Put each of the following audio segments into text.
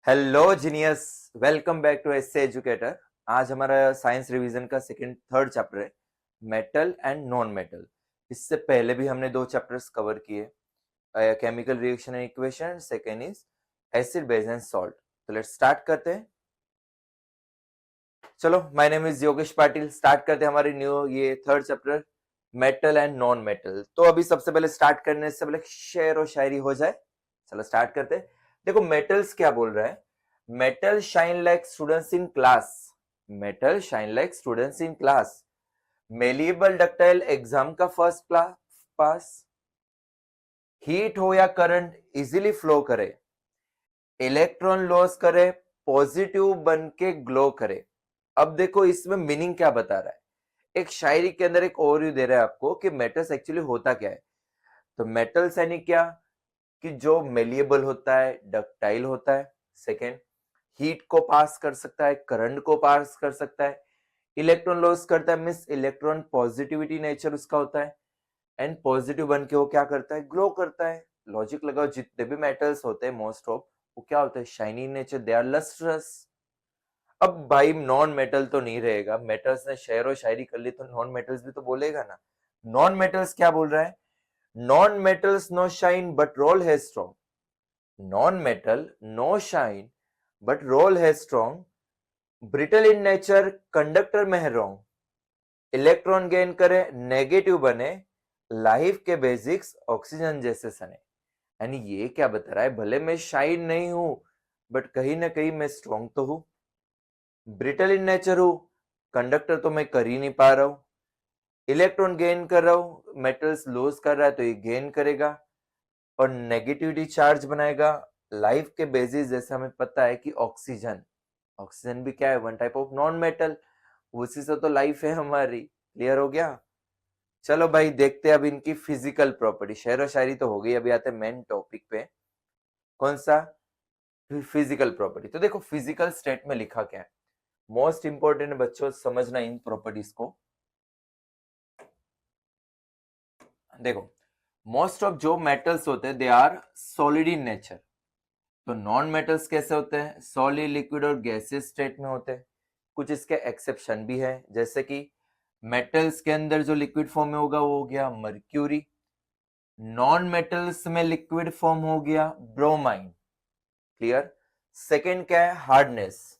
Hello genius, welcome back to essay educator. आज हमारा science revision का सेकंड थर्ड चैप्टर है, मेटल एंड नॉन मेटल। इससे पहले भी हमने दो चैप्टर्स कवर किए, chemical reaction and equation, second is acid base and salt. तो लेट्स स्टार्ट करते हैं। चलो, my name is Yogesh Patil. Start करते हैं हमारी न्यू ये third chapter, metal and non metal. तो अभी सबसे पहले स्टार्ट करने से पहले शेर और शायरी हो जाए। चलो स्टार्ट करते हैं। देखो मेटल्स क्या बोल रहा है, metal shine like students in class, metal shine like students in class, malleable ductile exam का फर्स्ट पास, हीट हो या करंट इजीली फ्लो करे, इलेक्ट्रॉन लॉस करे, पॉजिटिव बन के ग्लो करे। अब देखो इसमें मीनिंग क्या बता रहा है। एक शायरी के अंदर एक ओवरव्यू दे रहा है आपको कि मेटल्स एक्चुअली होता क्या है। तो मेटल्स यानी क्या कि जो मेलिएबल होता है, डक्टाइल होता है, सेकेंड हीट को पास कर सकता है, करंट को पास कर सकता है, इलेक्ट्रॉन लॉस करता है, मींस इलेक्ट्रॉन पॉजिटिविटी नेचर उसका होता है, एंड पॉजिटिव बन के वो क्या करता है, ग्लो करता है। लॉजिक लगाओ, जितने भी मेटल्स होते हैं मोस्ट ऑफ, वो क्या होते हैं, shiny nature, they are lustrous. अब भाई नॉन मेटल तो नहीं रहेगा, मेटल्स ने शेर और शायरी कर ली तो नॉन मेटल्स भी तो बोलेगा ना। नॉन मेटल्स क्या बोल रहा है, non metals no shine but role है strong, non metal no shine but role है strong, brittle in nature, conductor में है रॉन्ग, इलेक्ट्रॉन गेन करे, नेगेटिव बने, लाइफ के बेसिक्स ऑक्सीजन जैसे सने। यानी ये क्या बता रहा है, भले मैं शाइन नहीं हूं बट कहीं ना कहीं मैं स्ट्रॉन्ग तो हूं, ब्रिटल इन नेचर हूं, कंडक्टर तो मैं कर ही नहीं पा रहा हूं, इलेक्ट्रॉन गेन कर रहा हूं, मेटल्स लूज कर रहा है तो ये गेन करेगा और नेगेटिविटी चार्ज बनाएगा। लाइफ के बेसिस जैसे हमें पता है कि ऑक्सीजन, ऑक्सीजन भी क्या है, one type of non metal, उसी से तो लाइफ है हमारी। क्लियर हो गया। चलो भाई देखते हैं अब इनकी फिजिकल प्रॉपर्टी। शेर और शायरी तो हो गई, अभी आते हैं मेन टॉपिक पे। कौन सा, फिजिकल प्रॉपर्टी। तो देखो फिजिकल स्टेट में लिखा क्या है, मोस्ट इंपॉर्टेंट बच्चों समझना इन प्रॉपर्टीज को। देखो मोस्ट ऑफ जो मेटल्स होते हैं they are solid in nature. तो नॉन मेटल्स कैसे होते हैं, सॉलिड, लिक्विड और गैसियस स्टेट में होते हैं। कुछ इसके एक्सेप्शन भी है, जैसे कि मेटल्स के अंदर जो लिक्विड फॉर्म में होगा वो हो गया मर्क्यूरी, नॉन मेटल्स में लिक्विड फॉर्म हो गया ब्रोमाइन। क्लियर। सेकेंड क्या है, हार्डनेस।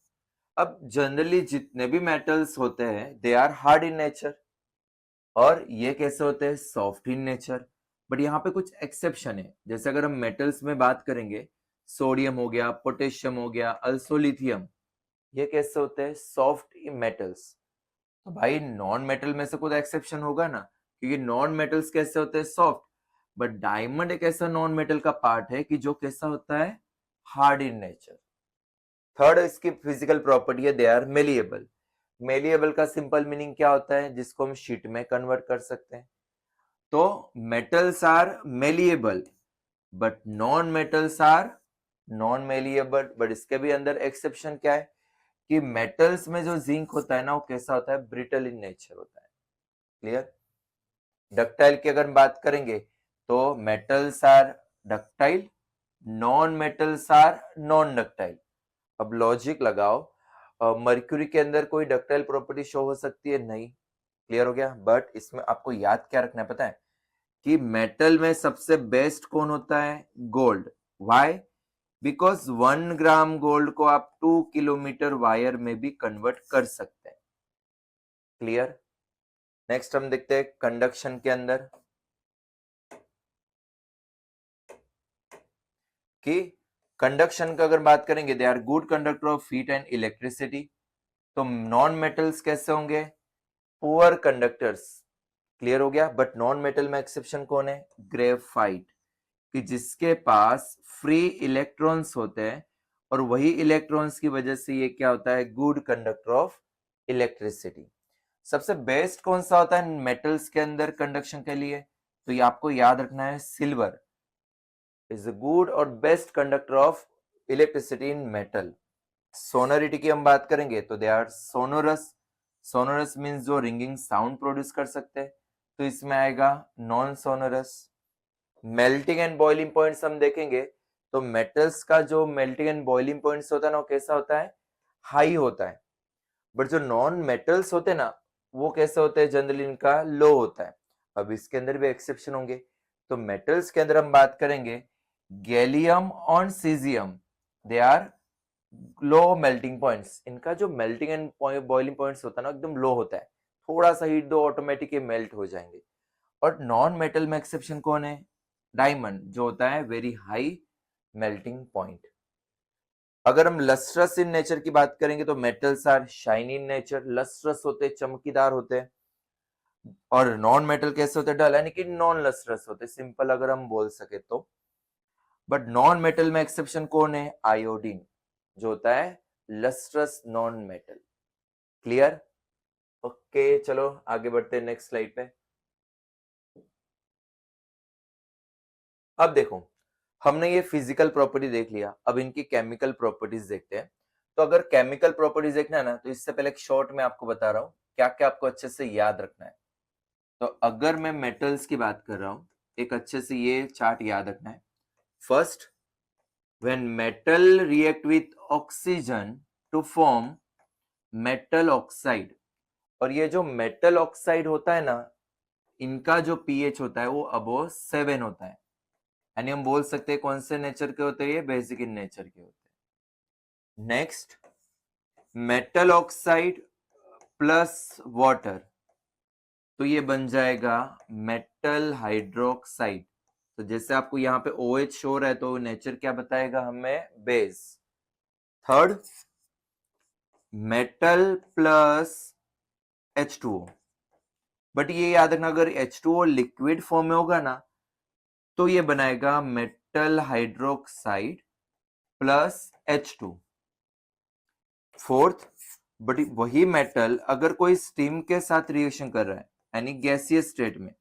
अब जनरली जितने भी मेटल्स होते हैं they are hard in nature, और ये कैसे होते हैं, सॉफ्ट इन नेचर। बट यहाँ पे कुछ एक्सेप्शन है, जैसे अगर हम मेटल्स में बात करेंगे, सोडियम हो गया, पोटेशियम हो गया, अल्सो लिथियम, ये कैसे होते हैं, सॉफ्ट मेटल्स। तो भाई नॉन मेटल में से कोई एक्सेप्शन होगा ना, क्योंकि नॉन मेटल्स कैसे होते हैं, सॉफ्ट। बट डायमंड एक ऐसा नॉन मेटल का पार्ट है कि जो कैसा होता है, हार्ड इन नेचर। थर्ड इसकी फिजिकल प्रॉपर्टी है, दे आर मेलिएबल। मेलिएबल का सिंपल मीनिंग क्या होता है, जिसको हम शीट में कन्वर्ट कर सकते हैं। तो metals are malleable but non metals are non malleable. But इसके भी अंदर एक्सेप्शन क्या है कि मेटल्स में जो जिंक होता है ना, वो कैसा होता है, ब्रिटल इन नेचर होता है। क्लियर। डक्टाइल की अगर बात करेंगे तो metals are ductile, non metals are non ductile. अब लॉजिक लगाओ, मर्क्यूरी के अंदर कोई डक्टाइल प्रॉपर्टी शो हो सकती है, नहीं। क्लियर हो गया। बट इसमें आपको याद क्या रखना है पता है, कि मेटल में सबसे बेस्ट कौन होता है, gold. Why, because 1 gram gold को आप 2 किलोमीटर वायर में भी कन्वर्ट कर सकते हैं। क्लियर। नेक्स्ट हम देखते हैं कंडक्शन के अंदर कि कंडक्शन का अगर बात करेंगे, they are good conductor of heat and electricity. तो नॉन मेटल्स कैसे होंगे, पुअर कंडक्टर्स। क्लियर हो गया। बट नॉन मेटल में एक्सेप्शन कौन है, ग्रेफाइट, कि जिसके पास फ्री इलेक्ट्रॉन्स होते हैं, और वही इलेक्ट्रॉन्स की वजह से ये क्या होता है, गुड कंडक्टर ऑफ इलेक्ट्रिसिटी। सबसे बेस्ट कौन सा होता है मेटल्स के अंदर कंडक्शन के लिए, तो ये आपको याद रखना है, सिल्वर इज अ गुड और best conductor of electricity in metal. Sonority की हम बात करेंगे तो they are sonorous. Sonorous means जो रिंगिंग साउंड प्रोड्यूस कर सकते हैं, तो इसमें आएगा non sonorous. Melting and boiling points हम देखेंगे तो मेटल्स का जो मेल्टिंग एंड बॉइलिंग पॉइंट्स होता है ना, वो कैसा होता है, हाई होता है। बट जो नॉन मेटल्स होते हैं ना, वो कैसे होते हैं, जनरली इनका लो होता है। अब इसके अंदर भी एक्सेप्शन होंगे। तो मेटल्स के अंदर हम बात करेंगे गैलियम और caesium, they are low melting points. इनका जो मेल्टिंग एंड बॉइलिंग पॉइंट्स होता है ना, एकदम लो होता है। थोड़ा सा हीट दो ऑटोमेटिक मेल्ट हो जाएंगे। और नॉन मेटल में एक्सेप्शन कौन है, डायमंड, जो होता है वेरी हाई मेल्टिंग पॉइंट। अगर हम लस्ट्रस इन नेचर की बात करेंगे तो metals are shiny in nature, lustrous होते, चमकीदार होते हैं। और नॉन मेटल कैसे होते, डल, यानी कि नॉन लस्ट्रस होते, सिंपल अगर हम बोल सके तो। बट नॉन मेटल में एक्सेप्शन कौन है, आयोडीन, जो होता है lustrous non metal. Clear? Okay, चलो आगे बढ़ते हैं नेक्स्ट स्लाइड पे। अब देखो, हमने ये फिजिकल प्रॉपर्टी देख लिया, अब इनकी केमिकल प्रॉपर्टीज देखते हैं। तो अगर केमिकल प्रॉपर्टीज देखना है ना, तो इससे पहले एक शॉर्ट में आपको बता रहा हूं क्या क्या आपको अच्छे से याद रखना है। तो अगर मैं मेटल्स की बात कर रहा हूं, एक अच्छे से ये चार्ट याद रखना है। First, when metal react with oxygen to form metal oxide, और ये जो मेटल ऑक्साइड होता है ना, इनका जो पीएच होता है वो अबोव 7 होता है। यानी हम बोल सकते हैं कौन से नेचर के होते हैं, ये बेसिक इन नेचर के होते हैं। Next, metal oxide plus water, तो ये बन जाएगा मेटल हाइड्रोक्साइड। तो जैसे आपको यहाँ पे OH शो रहा है, तो नेचर क्या बताएगा हमें, base. Third, metal plus H2O, but ये याद रखना अगर H2O लिक्विड फॉर्म में होगा ना, तो ये बनाएगा metal hydroxide plus H2। Fourth, but वही मेटल अगर कोई स्टीम के साथ रिएक्शन कर रहा है, यानी गैसियस स्टेट में,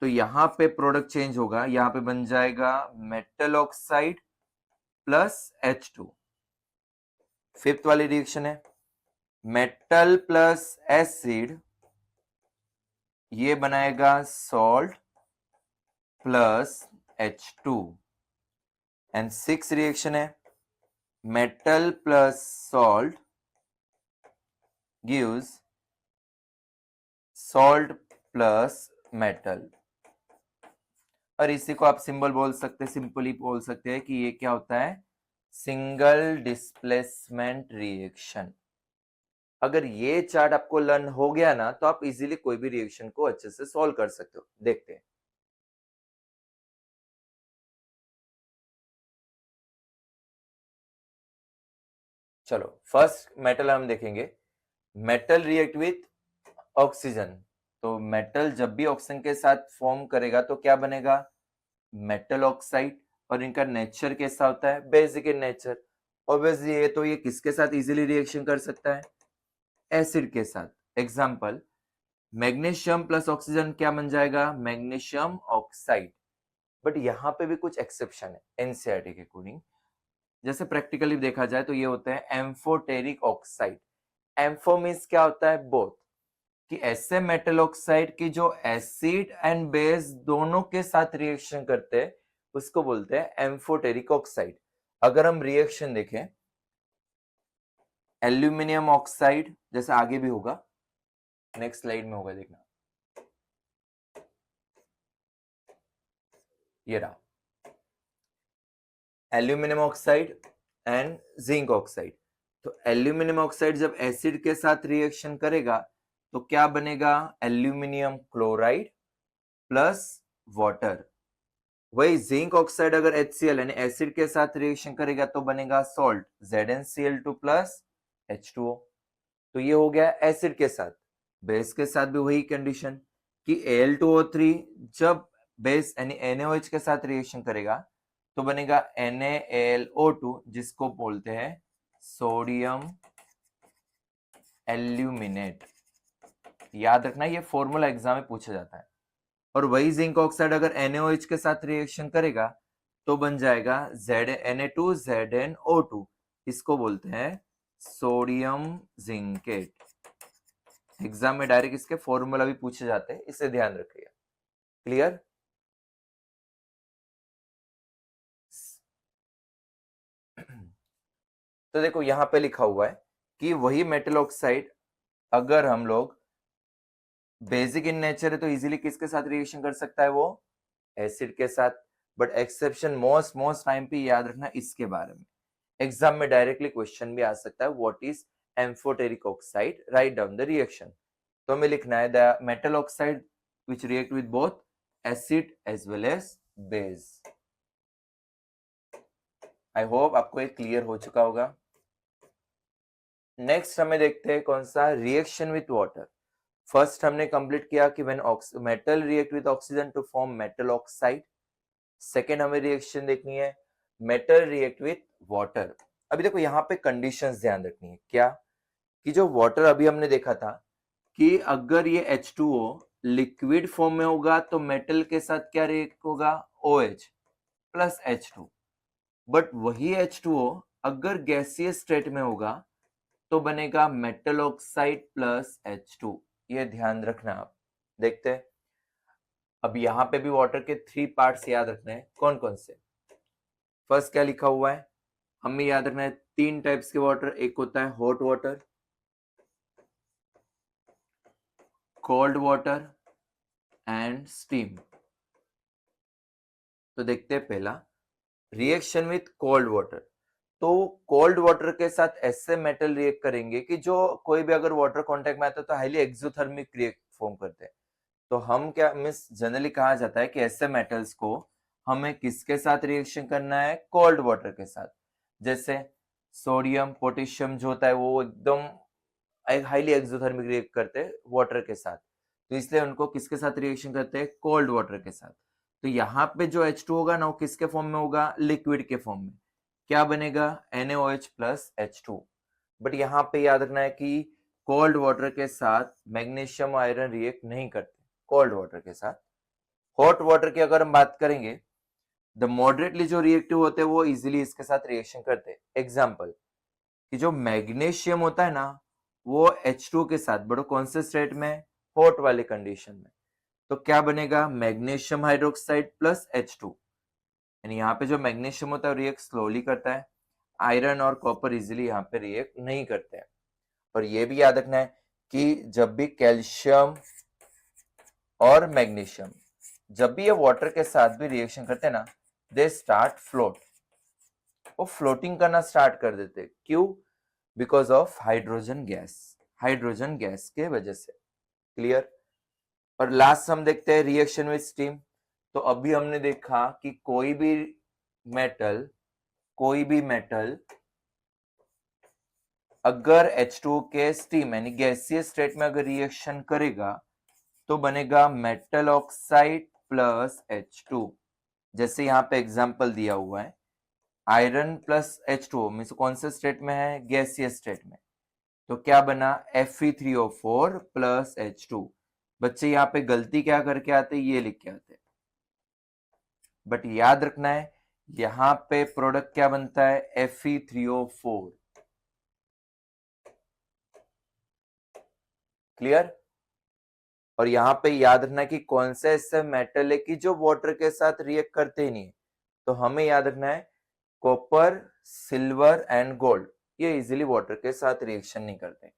तो यहां पे प्रोडक्ट चेंज होगा, यहां पे बन जाएगा metal oxide plus H2। Fifth वाली रिएक्शन है मेटल प्लस एसिड, ये बनाएगा salt plus H2। And six reaction है metal plus salt gives salt plus metal. और इसी को आप सिंबल बोल सकते हैं, सिंपली बोल सकते हैं कि ये क्या होता है, सिंगल डिस्प्लेसमेंट रिएक्शन। अगर ये चार्ट आपको लर्न हो गया ना, तो आप इजीली कोई भी रिएक्शन को अच्छे से सॉल्व कर सकते हो। देखते हैं। चलो, फर्स्ट मेटल हम देखेंगे। मेटल रिएक्ट विथ ऑक्सीजन, तो मेटल जब भी ऑक्सीजन के साथ फॉर्म करेगा तो क्या बनेगा, मेटल ऑक्साइड। और इनका नेचर कैसा होता है, बेसिक इन नेचर। ऑब्वियसली ये तो ये किसके साथ इजीली रिएक्शन कर सकता है, एसिड के साथ। एग्जांपल, मैग्नीशियम प्लस ऑक्सीजन क्या बन जाएगा, मैग्नीशियम ऑक्साइड। बट यहाँ पे भी कुछ एक्सेप्शन है एनसीईआरटी के अकॉर्डिंग। जैसे प्रैक्टिकली देखा जाए तो ये होता है एम्फोटेरिक ऑक्साइड। एम्फो मींस क्या होता है, बोथ, कि ऐसे मेटल ऑक्साइड की जो एसिड एंड बेस दोनों के साथ रिएक्शन करते हैं, उसको बोलते हैं एम्फोटेरिक ऑक्साइड। अगर हम रिएक्शन देखें, एल्यूमिनियम ऑक्साइड, जैसे आगे भी होगा, नेक्स्ट स्लाइड में होगा, देखना, ये रहा aluminium oxide and zinc oxide. तो एल्यूमिनियम ऑक्साइड जब एसिड के साथ रिएक्शन करेगा तो क्या बनेगा, एल्यूमिनियम क्लोराइड प्लस वाटर। वही जिंक ऑक्साइड अगर HCl यानी एसिड के साथ रिएक्शन करेगा तो बनेगा सॉल्ट, ZnCl2 प्लस H2O। तो ये हो गया एसिड के साथ। बेस के साथ भी वही कंडीशन कि Al2O3 जब बेस यानी NaOH के साथ रिएक्शन करेगा तो बनेगा NaAlO2, जिसको बोलते हैं सोडियम एल्यूमिनेट। याद रखना, ये फॉर्मूला एग्जाम में पूछा जाता है। और वही जिंक ऑक्साइड अगर NaOH के साथ रिएक्शन करेगा तो बन जाएगा Na2ZnO2, इसको बोलते हैं सोडियम जिंकेट। एग्जाम में डायरेक्ट इसके फॉर्मूला भी पूछे जाते हैं, इसे ध्यान रखिएगा। क्लियर? तो देखो यहाँ पे लिखा हुआ है कि वही मेटल ऑक्साइड अगर हम लोग बेसिक इन नेचर है तो इजीली किसके साथ रिएक्शन कर सकता है, वो एसिड के साथ। बट एक्सेप्शन मोस्ट टाइम पे याद रखना इसके बारे में, एग्जाम में डायरेक्टली क्वेश्चन भी आ सकता है, what is amphoteric oxide, right down the reaction. तो हमें लिखना है the metal oxide which react with both acid as well as base. I hope आपको एक क्लियर हो चुका होगा। नेक्स्ट हमें देखते हैं कौन सा, रिएक्शन विथ वाटर। फर्स्ट हमने कंप्लीट किया कि when metal react with oxygen to form metal oxide. Second हमें रिएक्शन देखनी है मेटल रिएक्ट विथ वाटर। अभी देखो यहाँ पे कंडीशंस ध्यान रखनी है, क्या कि जो वाटर अभी हमने देखा था कि अगर ये H2O लिक्विड फॉर्म में होगा तो मेटल के साथ क्या रिएक्ट होगा, OH प्लस H2। बट वही H2O अगर गैसियस स्टेट में होगा तो बनेगा मेटल ऑक्साइड प्लस H2। ये ध्यान रखना आप। देखते हैं अब यहाँ पे भी वाटर के 3 पार्ट्स याद रखने हैं, कौन कौन से। फर्स्ट क्या लिखा हुआ है, हमें याद रखना है 3 टाइप्स के वाटर, एक होता है hot water, cold water and steam. तो देखते हैं पहला रिएक्शन विथ कोल्ड वाटर। तो कोल्ड वाटर के साथ ऐसे मेटल रिएक्ट करेंगे कि जो कोई भी अगर वाटर कांटेक्ट में आता है तो हाईली एक्सोथर्मिक रिएक्ट फॉर्म करते हैं। तो हम क्या मिस जनरली कहा जाता है कि ऐसे मेटल्स को हमें किसके साथ रिएक्शन करना है, कोल्ड वाटर के साथ। जैसे सोडियम पोटेशियम जो होता है वो एकदम हाईली एक्सोथर्मिक रिएक्ट करते हैं वाटर के साथ, तो इसलिए उनको किसके साथ रिएक्शन करते हैं, कोल्ड वाटर के साथ। तो यहाँ पे जो H2 होगा ना वो किसके फॉर्म में होगा, लिक्विड के फॉर्म में। क्या बनेगा, NaOH प्लस H2। बट यहाँ पे याद रखना है कि कोल्ड वाटर के साथ मैग्नीशियम आयरन रिएक्ट नहीं करते कोल्ड वाटर के साथ। हॉट वाटर की अगर हम बात करेंगे, द मॉडरेटली जो रिएक्टिव होते हैं वो इजीली इसके साथ रिएक्शन करते हैं। एग्जाम्पल कि जो मैग्नीशियम होता है ना वो H2 के साथ, बड़ो कौन से स्टेट में, हॉट वाले कंडीशन में, तो क्या बनेगा, मैग्नीशियम हाइड्रोक्साइड प्लस H2। यानी यहाँ पे जो मैग्नीशियम होता है रिएक्ट स्लोली करता है, आयरन और कॉपर इजीली यहाँ पे रिएक्ट नहीं करते हैं। और ये भी याद रखना है कि जब भी कैल्शियम और मैग्नीशियम जब भी ये वाटर के साथ भी रिएक्शन करते हैं ना, दे स्टार्ट फ्लोट, वो फ्लोटिंग करना स्टार्ट कर देते। क्यों, because of hydrogen gas, hydrogen gas के वजह से। क्लियर। और लास्ट हम देखते हैं रिएक्शन विद स्टीम। तो अभी हमने देखा कि कोई भी मेटल अगर H2 के स्टीम यानी गैसियस स्टेट में अगर रिएक्शन करेगा तो बनेगा मेटल ऑक्साइड प्लस H2। जैसे यहाँ पे एग्जांपल दिया हुआ है, आयरन प्लस H2 मींस कौन से स्टेट में है, गैसियस स्टेट में। तो क्या बना, Fe3O4 प्लस H2। बच्चे यहाँ पे गलती क्या करके आते, ये लिख के आते, बट याद रखना है यहाँ पे प्रोडक्ट क्या बनता है, Fe3O4। क्लियर। और यहाँ पे याद रखना है कि कौन से ऐसे मेटल है कि जो वाटर के साथ रिएक्ट करते ही नहीं। तो हमें याद रखना है कॉपर, सिल्वर एंड गोल्ड, ये इजीली वाटर के साथ रिएक्शन नहीं करते।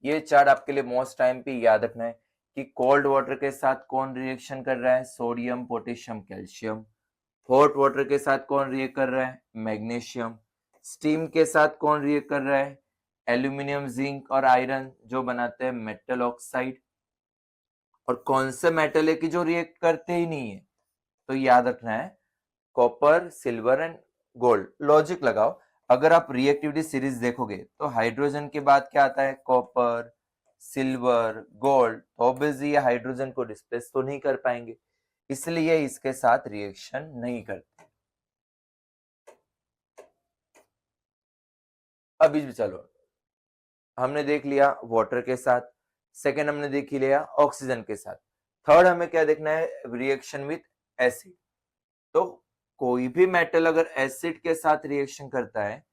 ये चार्ट आपके लिए मोस्ट टाइम पे याद रखना है कि कोल्ड वाटर के साथ कौन रिएक्शन कर रहा है, sodium potassium calcium. Hot water के साथ कौन रिएक्ट कर रहा है, मैग्नीशियम। स्टीम के साथ कौन रिएक्ट कर रहा है, एल्यूमिनियम, जिंक और आयरन जो बनाते हैं मेटल ऑक्साइड। और कौन से मेटल है कि जो रिएक्ट करते ही नहीं है, तो याद रखना है copper, silver and gold. Logic लगाओ, अगर आप रिएक्टिविटी सीरीज देखोगे तो हाइड्रोजन के बाद क्या आता है, कॉपर, सिल्वर, गोल्ड। तो ऑब्वियसली ये हाइड्रोजन को डिस्प्लेस तो नहीं कर पाएंगे, इसलिए इसके साथ रिएक्शन नहीं करते। अभी भी चलो हमने देख लिया वाटर के साथ, सेकेंड हमने देख लिया ऑक्सीजन के साथ। थर्ड हमें क्या देखना है, रिएक्शन विथ एसिड। तो कोई भी मेटल अगर एसिड के साथ रिएक्शन करता है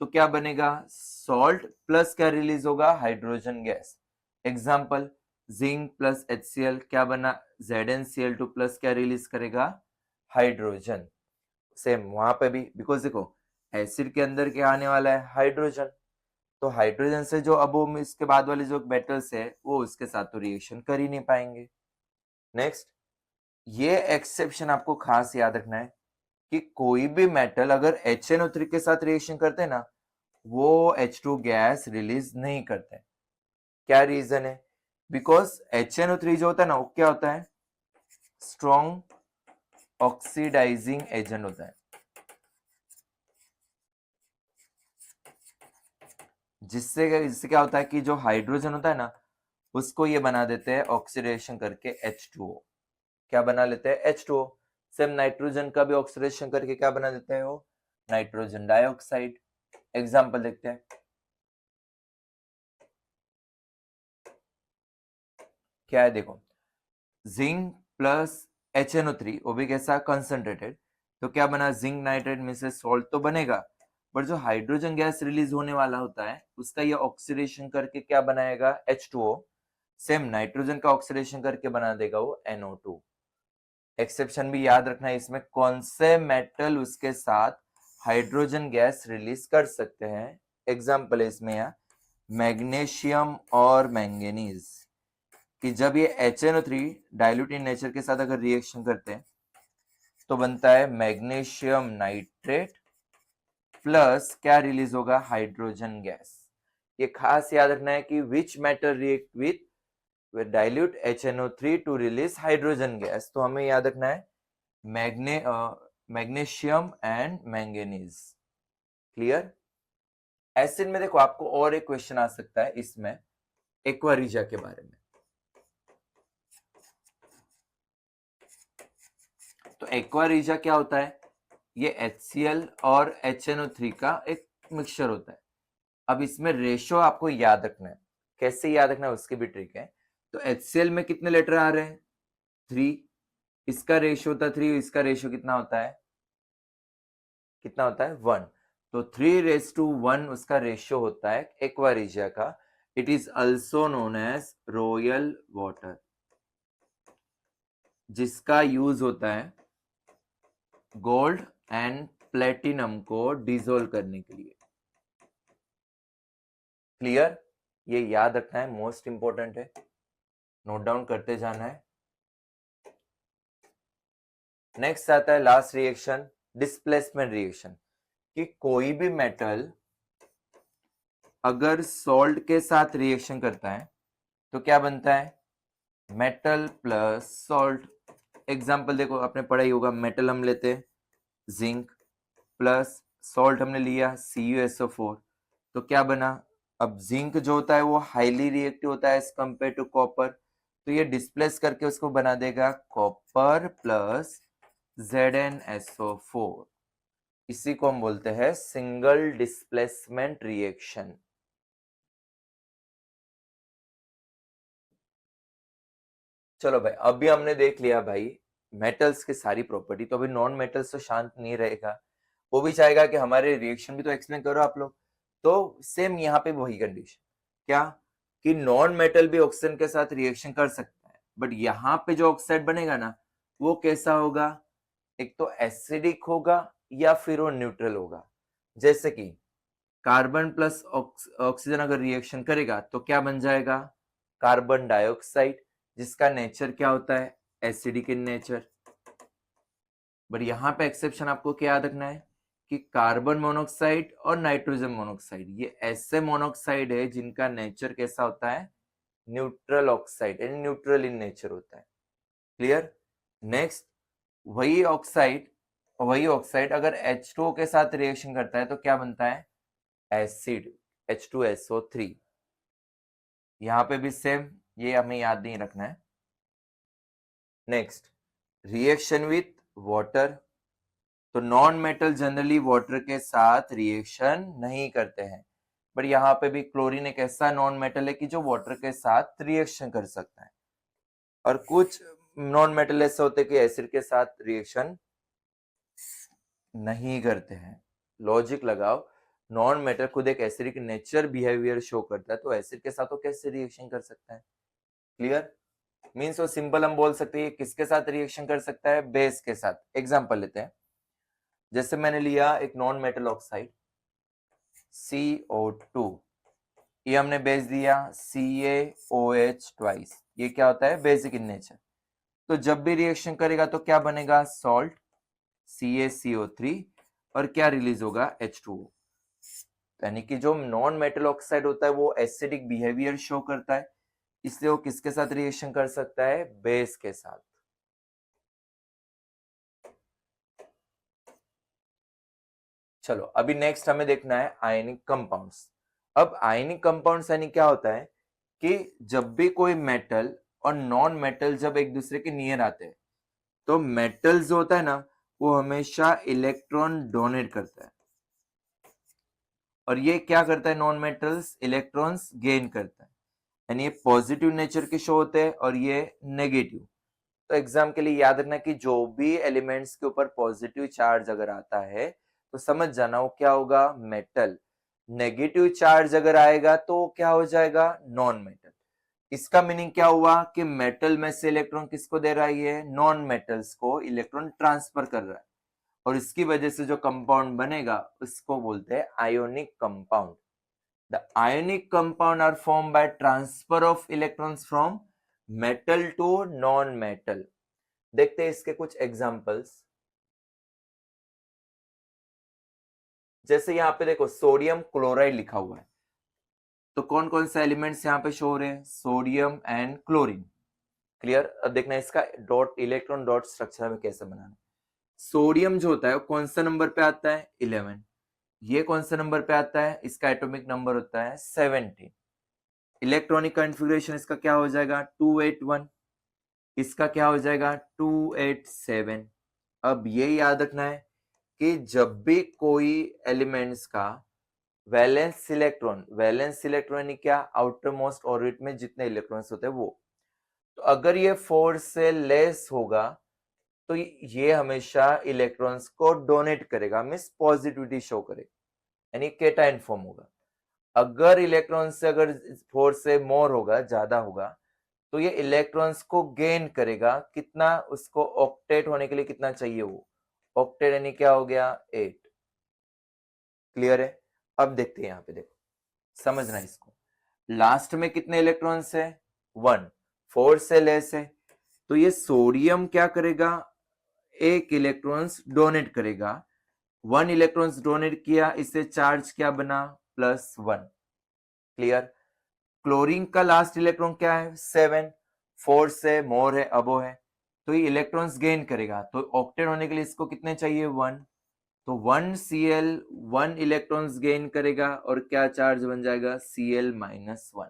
तो क्या बनेगा, सॉल्ट प्लस क्या रिलीज होगा, hydrogen gas. Example zinc plus HCl क्या बना, ZnCl2 प्लस क्या रिलीज करेगा, हाइड्रोजन। सेम वहां पे भी, बिकॉज देखो एसिड के अंदर क्या आने वाला है, हाइड्रोजन। तो हाइड्रोजन से जो अब वो इसके बाद वाले जो मेटल्स है वो उसके साथ तो रिएक्शन कर ही नहीं पाएंगे। नेक्स्ट, ये एक्सेप्शन आपको खास याद रखना है कि कोई भी मेटल अगर HNO3 के साथ रिएक्शन करते हैं ना, वो H2 गैस रिलीज नहीं करते। क्या रीजन है? बिकॉज HNO3 जो होता है ना, वो क्या होता है, स्ट्रॉन्ग ऑक्सीडाइजिंग एजेंट होता है, जिससे क्या होता है कि जो हाइड्रोजन होता है ना, उसको ये बना देते हैं ऑक्सीडेशन करके H2O। क्या बना लेते हैं, H2O। सेम नाइट्रोजन का भी ऑक्सीडेशन करके क्या बना देते हैं, वो नाइट्रोजन डाइऑक्साइड। एग्जांपल देखते हैं, क्या है, देखो, जिंक प्लस HNO3, वो भी कैसा, कंसंट्रेटेड। तो क्या बना, जिंक नाइट्रेट में से सॉल्ट तो बनेगा, पर जो हाइड्रोजन गैस रिलीज होने वाला होता है उसका ये ऑक्सीडेशन करके क्या बनाएगा, H2O। सेम नाइट्रोजन का ऑक्सीडेशन करके बना देगा वो NO2। एक्सेप्शन भी याद रखना है इसमें, कौन से मेटल उसके साथ हाइड्रोजन गैस रिलीज कर सकते हैं। एग्जाम्पल है इसमें यहाँ मैग्नीशियम और मैंगनीज, कि जब ये HNO3 डाइल्यूट इन नेचर के साथ अगर रिएक्शन करते हैं तो बनता है मैग्नीशियम नाइट्रेट प्लस क्या रिलीज होगा, हाइड्रोजन गैस। ये खास याद रखना है कि which metal react with dilute HNO3 to release hydrogen gas. तो हमें याद रखना है magnesium and manganese. Clear? Acid में देखो आपको और एक क्वेश्चन आ सकता है इसमें, एक्वा रीजिया के बारे में। तो एक्वा रीजिया क्या होता है, ये HCl और HNO3 का एक मिक्सचर होता है। अब इसमें रेशो आपको याद रखना है, कैसे याद रखना है उसकी भी ट्रिक है। तो HCl में कितने लेटर आ रहे हैं, 3, इसका रेशियो होता है 3, इसका रेशियो कितना होता है, 1। तो 3:1 उसका रेशियो होता है एक्वा रीजिया का। It is also known as royal water, जिसका यूज होता है गोल्ड एंड प्लेटिनम को डिसोल्व करने के लिए। क्लियर? ये याद रखना है, मोस्ट इंपॉर्टेंट है, नोट डाउन करते जाना है। नेक्स्ट आता है लास्ट रिएक्शन, डिस्प्लेसमेंट रिएक्शन, कि कोई भी मेटल अगर सॉल्ट के साथ रिएक्शन करता है तो क्या बनता है, मेटल प्लस सॉल्ट। एग्जाम्पल देखो, आपने पढ़ा ही होगा, मेटल हम लेते हैं जिंक प्लस सॉल्ट हमने लिया CuSO4, तो क्या बना, अब जिंक जो होता है वो हाईली रिएक्टिव होता है एज कंपेयर टू कॉपर, तो ये डिस्प्लेस करके उसको बना देगा कॉपर प्लस ZnSO4। इसी को हम बोलते हैं सिंगल डिस्प्लेसमेंट रिएक्शन। चलो भाई, अभी हमने देख लिया भाई मेटल्स की सारी प्रॉपर्टी, तो अभी नॉन मेटल्स तो शांत नहीं रहेगा, वो भी चाहेगा कि हमारे रिएक्शन भी तो एक्सप्लेन करो आप लोग। तो सेम यहाँ पे वही कंडीशन, क्या, कि नॉन मेटल भी ऑक्सीजन के साथ रिएक्शन कर सकता है, बट यहाँ पे जो ऑक्साइड बनेगा ना, वो कैसा होगा, एक तो एसिडिक होगा या फिर वो न्यूट्रल होगा। जैसे कि कार्बन प्लस ऑक्सीजन अगर रिएक्शन करेगा तो क्या बन जाएगा, कार्बन डाइऑक्साइड, जिसका नेचर क्या होता है, एसिडिक इन नेचर। बट यहाँ पे एक्सेप्शन आपको क्या याद रखना है कि कार्बन मोनोऑक्साइड और नाइट्रोजन मोनोऑक्साइड ये ऐसे मोनोऑक्साइड है जिनका नेचर कैसा होता है, न्यूट्रल ऑक्साइड, यानी न्यूट्रल इन नेचर होता है। क्लियर? नेक्स्ट, वही ऑक्साइड अगर H2O के साथ रिएक्शन करता है तो क्या बनता है, एसिड, H2SO3। यहाँ पे भी सेम, ये हमें याद नहीं रखना है। नेक्स्ट, रिएक्शन विथ वाटर, तो नॉन मेटल जनरली वाटर के साथ रिएक्शन नहीं करते हैं, बट यहाँ पे भी क्लोरीन एक ऐसा नॉन मेटल है कि जो वाटर के साथ रिएक्शन कर सकता है, और कुछ नॉन मेटल ऐसे होते हैं कि एसिड के साथ रिएक्शन नहीं करते हैं। लॉजिक लगाओ, नॉन मेटल खुद एक एसिडिक नेचर बिहेवियर शो करता है, तो एसिड के साथ वो कैसे रिएक्शन कर सकता है। क्लियर? मीन्स वो सिंपल हम बोल सकते हैं किसके साथ रिएक्शन कर सकता है, बेस के साथ। एग्जांपल लेते हैं, जैसे मैंने लिया एक नॉन मेटल ऑक्साइड CO2, ये हमने बेस दिया CaOH ट्वाइस, ये क्या होता है बेसिक इन नेचर। तो जब भी रिएक्शन करेगा तो क्या बनेगा सॉल्ट CaCO3 और क्या रिलीज होगा H2O। यानी कि जो नॉन मेटल ऑक्साइड होता है वो एसिडिक बिहेवियर शो करता है, इसलिए वो किसके साथ रिएक्शन कर सकता है बेस के साथ। चलो अभी नेक्स्ट हमें देखना है आयनिक कंपाउंड्स। अब आयनिक कंपाउंड्स यानी क्या होता है कि जब भी कोई मेटल और नॉन मेटल जब एक दूसरे के नियर आते हैं तो मेटल जो होता है ना वो हमेशा इलेक्ट्रॉन डोनेट करता है, और ये क्या करता है नॉन मेटल्स इलेक्ट्रॉन्स गेन करता है, यानी ये पॉजिटिव नेचर के शो होते हैं और ये नेगेटिव। तो एग्जाम के लिए याद रखना कि जो भी एलिमेंट्स के ऊपर पॉजिटिव चार्ज अगर आता है तो समझ जाना वो क्या होगा मेटल, नेगेटिव चार्ज अगर आएगा तो क्या हो जाएगा नॉन मेटल। इसका मीनिंग क्या हुआ कि मेटल में से इलेक्ट्रॉन किसको दे रहा है ये नॉन मेटल्स को इलेक्ट्रॉन ट्रांसफर कर रहा है, और इसकी वजह से जो कंपाउंड बनेगा उसको बोलते हैं ionic compound. The ionic compound are form by transfer of electrons from metal to non metal. देखते हैं इसके कुछ एग्जांपल्स। जैसे यहां पे देखो सोडियम क्लोराइड लिखा हुआ है, तो कौन कौन से एलिमेंट्स यहां पे शो हो रहे हैं सोडियम एंड क्लोरीन। क्लियर। अब देखना इसका डॉट इलेक्ट्रॉन डॉट स्ट्रक्चर में कैसे बनाना है। सोडियम जो होता है वो कौन सा नंबर पे आता है 11, ये कौन सा नंबर पे आता है इसका एटॉमिक नंबर होता है 17। इलेक्ट्रॉनिक कॉन्फ़िगरेशन इसका क्या हो जाएगा 281, इसका क्या हो जाएगा 287। अब ये याद रखना है कि जब भी कोई एलिमेंट्स का वैलेंस इलेक्ट्रॉन यानी क्या आउटर मोस्ट ऑर्बिट में जितने इलेक्ट्रॉन्स होते हैं वो, तो अगर ये 4 से लेस होगा तो ये हमेशा इलेक्ट्रॉन्स को डोनेट करेगा, मींस पॉजिटिविटी शो करेगा, यानी केटायन फॉर्म होगा। अगर इलेक्ट्रॉन से अगर 4 से मोर होगा ज्यादा होगा तो ये इलेक्ट्रॉन्स को गेन करेगा, कितना उसको ऑक्टेट होने के लिए कितना चाहिए वो ऑक्टेट यानी क्या हो गया 8। क्लियर है। अब देखते हैं यहाँ पे देखो समझना इसको, लास्ट में कितने इलेक्ट्रॉन्स है 1, 4 से लेस है तो ये सोडियम क्या करेगा एक इलेक्ट्रॉन्स डोनेट करेगा, 1 इलेक्ट्रॉन्स डोनेट किया इससे चार्ज क्या बना +1। क्लियर। क्लोरीन का लास्ट इलेक्ट्रॉन क्या है 7, 4 से मोर है अबो है तो ये इलेक्ट्रॉन्स गेन करेगा, तो ऑक्टेट होने के लिए इसको कितने चाहिए 1, तो 1Cl 1 इलेक्ट्रॉन्स गेन करेगा और क्या चार्ज बन जाएगा Cl-1।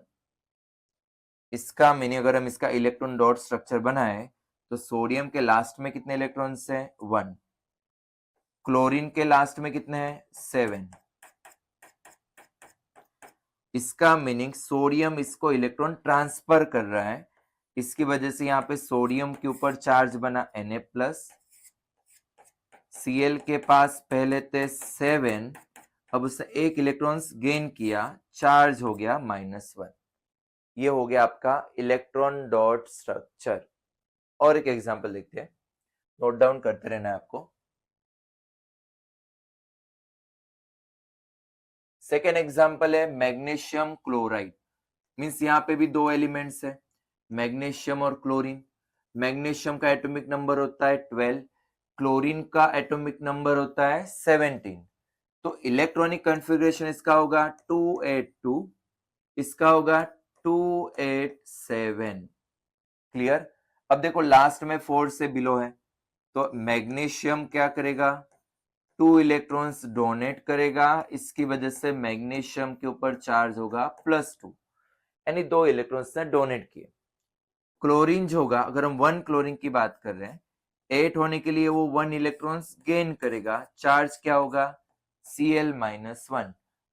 इसका मीनिंग अगर हम इसका इलेक्ट्रॉन डॉट स्ट्रक्चर बनाए तो सोडियम के लास्ट में कितने इलेक्ट्रॉन्स हैं 1, क्लोरीन के लास्ट में कितने हैं 7। इसका मीनिंग सोडियम इसको इलेक्ट्रॉन ट्रांसफर कर रहा है, इसकी वजह से यहाँ पे सोडियम के ऊपर चार्ज बना Na+, Cl के पास पहले थे 7, अब उसने एक इलेक्ट्रॉन्स गेन किया चार्ज हो गया -1। ये हो गया आपका इलेक्ट्रॉन डॉट स्ट्रक्चर। और एक एग्जांपल देखते हैं, नोट डाउन करते रहना है आपको। सेकेंड एग्जांपल है मैग्नीशियम क्लोराइड, मीन्स यहाँ पे भी दो एलिमेंट्स है मैग्नीशियम और क्लोरीन। मैग्नीशियम का एटॉमिक नंबर होता है 12, क्लोरीन का एटॉमिक नंबर होता है 17। तो इलेक्ट्रॉनिक कॉन्फ़िगरेशन इसका होगा 282, इसका होगा 287। क्लियर। अब देखो लास्ट में 4 से बिलो है तो मैग्नीशियम क्या करेगा 2 इलेक्ट्रॉन्स डोनेट करेगा, इसकी वजह से मैग्नीशियम के ऊपर चार्ज होगा +2, यानी 2 इलेक्ट्रॉन्स ने डोनेट किए। क्लोरीन जो होगा अगर हम 1 क्लोरीन की बात कर रहे हैं 8 होने के लिए वो 1 इलेक्ट्रॉन्स गेन करेगा, चार्ज क्या होगा Cl-1।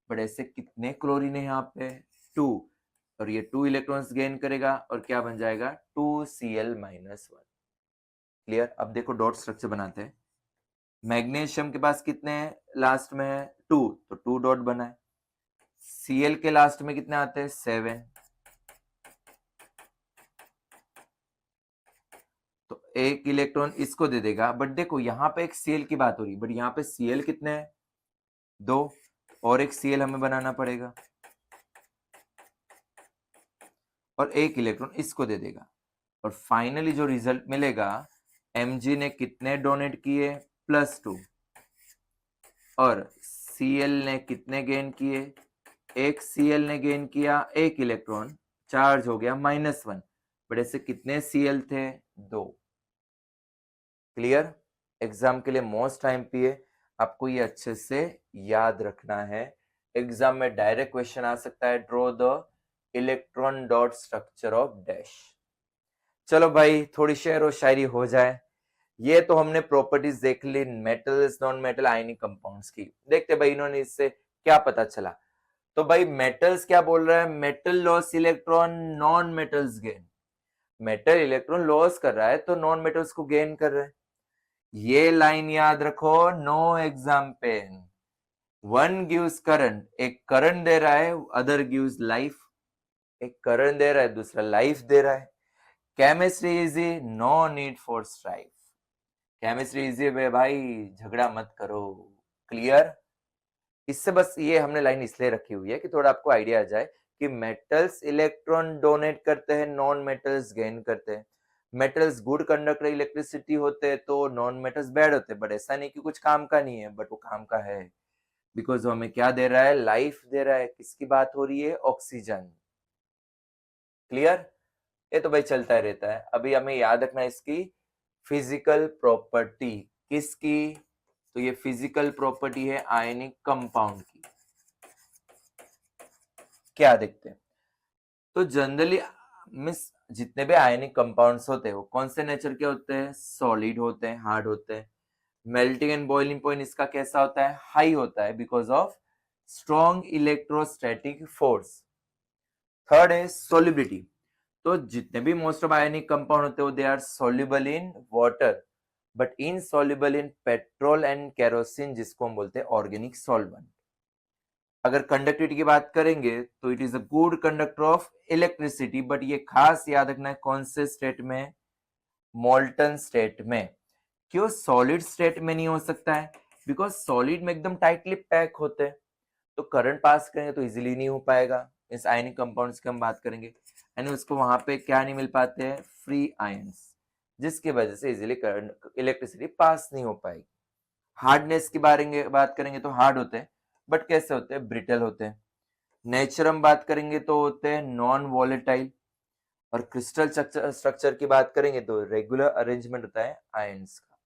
बट ऐसे कितने क्लोरीन है यहाँ पे 2, और ये 2 इलेक्ट्रॉन्स गेन करेगा और क्या बन जाएगा 2Cl-1। क्लियर। अब देखो डॉट स्ट्रक्चर बनाते हैं। मैग्नीशियम के पास कितने हैं लास्ट में है 2, तो 2 डॉट बना है। Cl के लास्ट में कितने आते हैं 7, तो एक इलेक्ट्रॉन इसको दे देगा, बट देखो यहाँ पे एक Cl की बात हो रही है, बट यहाँ पे Cl कितने हैं, 2, और एक Cl हमें बनाना पड़ेगा, और एक इलेक्ट्रॉन इसको दे देगा, और फाइनली जो रिजल्ट मिलेगा, Mg ने कितने डोनेट किए, +2, और Cl ने कितने गेन किए, एक Cl ने गेन किया, एक इलेक्ट्रॉन चार्ज हो गया -1, बट ऐसे कितने Cl थे, 2। क्लियर? एग्जाम के लिए मोस्ट टाइम पे आपको ये अच्छे से याद रखना है। एग्जाम में डायरेक्ट क्वेश्चन आ सकता है, draw the electron dot structure of dash. चलो भाई थोड़ी शेर और शायरी हो जाए। ये तो हमने प्रॉपर्टीज देख ली metals non metal ionic compounds की। देखते भाई इन्होंने इससे क्या पता चला। तो भाई मेटल्स क्या बोल रहा है, metal loss electron, non metals gain. Metal electron loss कर रहा है तो नॉन मेटल्स को गेन कर रहा है। ये लाइन याद रखो, no exam pain. One gives current, एक करंट दे रहा है, अदर गिव्स लाइफ। एक करंट दे रहा है, दूसरा लाइफ दे रहा है। Chemistry easy, no need for strife. Chemistry easy है भाई, झगड़ा मत करो। क्लियर? इससे बस ये हमने लाइन इसलिए रखी हुई है कि थोड़ा आपको आइडिया आ जाए कि मेटल्स इलेक्ट्रॉन डोनेट करते हैं, नॉन मेटल्स गेन करते हैं। मेटल्स गुड कंडक्टर इलेक्ट्रिसिटी होते हैं तो नॉन मेटल्स बैड होते हैं, बट ऐसा नहीं कि कुछ काम का नहीं है, बट वो काम का है, बिकॉज हमें क्या दे रहा है, लाइफ दे रहा है। किसकी बात हो रही है, ऑक्सीजन। क्लियर? ये तो भाई चलता रहता है। अभी हमें याद रखना है इसकी फिजिकल प्रॉपर्टी। किसकी? तो ये फिजिकल प्रॉपर्टी है आयनिक कंपाउंड की। क्या देखते हैं, तो जनरली मिस जितने भी आयनिक कंपाउंड्स होते हैं वो कौन से नेचर के होते हैं, सॉलिड होते हैं, हार्ड होते हैं। मेल्टिंग एंड बॉइलिंग पॉइंट इसका कैसा होता है, हाई होता है, because of strong electrostatic force. Third है सोलिबिलिटी। तो जितने भी मोस्ट ऑफ आयनिक कंपाउंड होते हैं they are soluble in water but insoluble in petrol and kerosene, जिसको हम बोलते हैं ऑर्गेनिक सॉल्वेंट। अगर कंडक्टिविटी की बात करेंगे तो it is a good conductor of electricity, but ये खास याद रखना है कौन से स्टेट में, मोल्टन स्टेट में। क्यों सॉलिड स्टेट में नहीं हो सकता है, बिकॉज सॉलिड में एकदम टाइटली पैक होते हैं, तो करंट पास करेंगे तो इजीली नहीं हो पाएगा। इस आयनिक कंपाउंड्स की हम बात करेंगे, यानी उसको वहां पे क्या नहीं मिल पाते हैं, फ्री आयंस, जिसकी वजह से इजीली करंट इलेक्ट्रिसिटी पास नहीं हो पाएगी। हार्डनेस की बारे में बात करेंगे तो हार्ड होते हैं, बट कैसे होते हैं, ब्रिटल होते हैं। नेचर हम बात करेंगे तो होते हैं नॉन वॉलेटाइल, और क्रिस्टल स्ट्रक्चर की बात करेंगे तो रेगुलर अरेंजमेंट होता है आयंस का।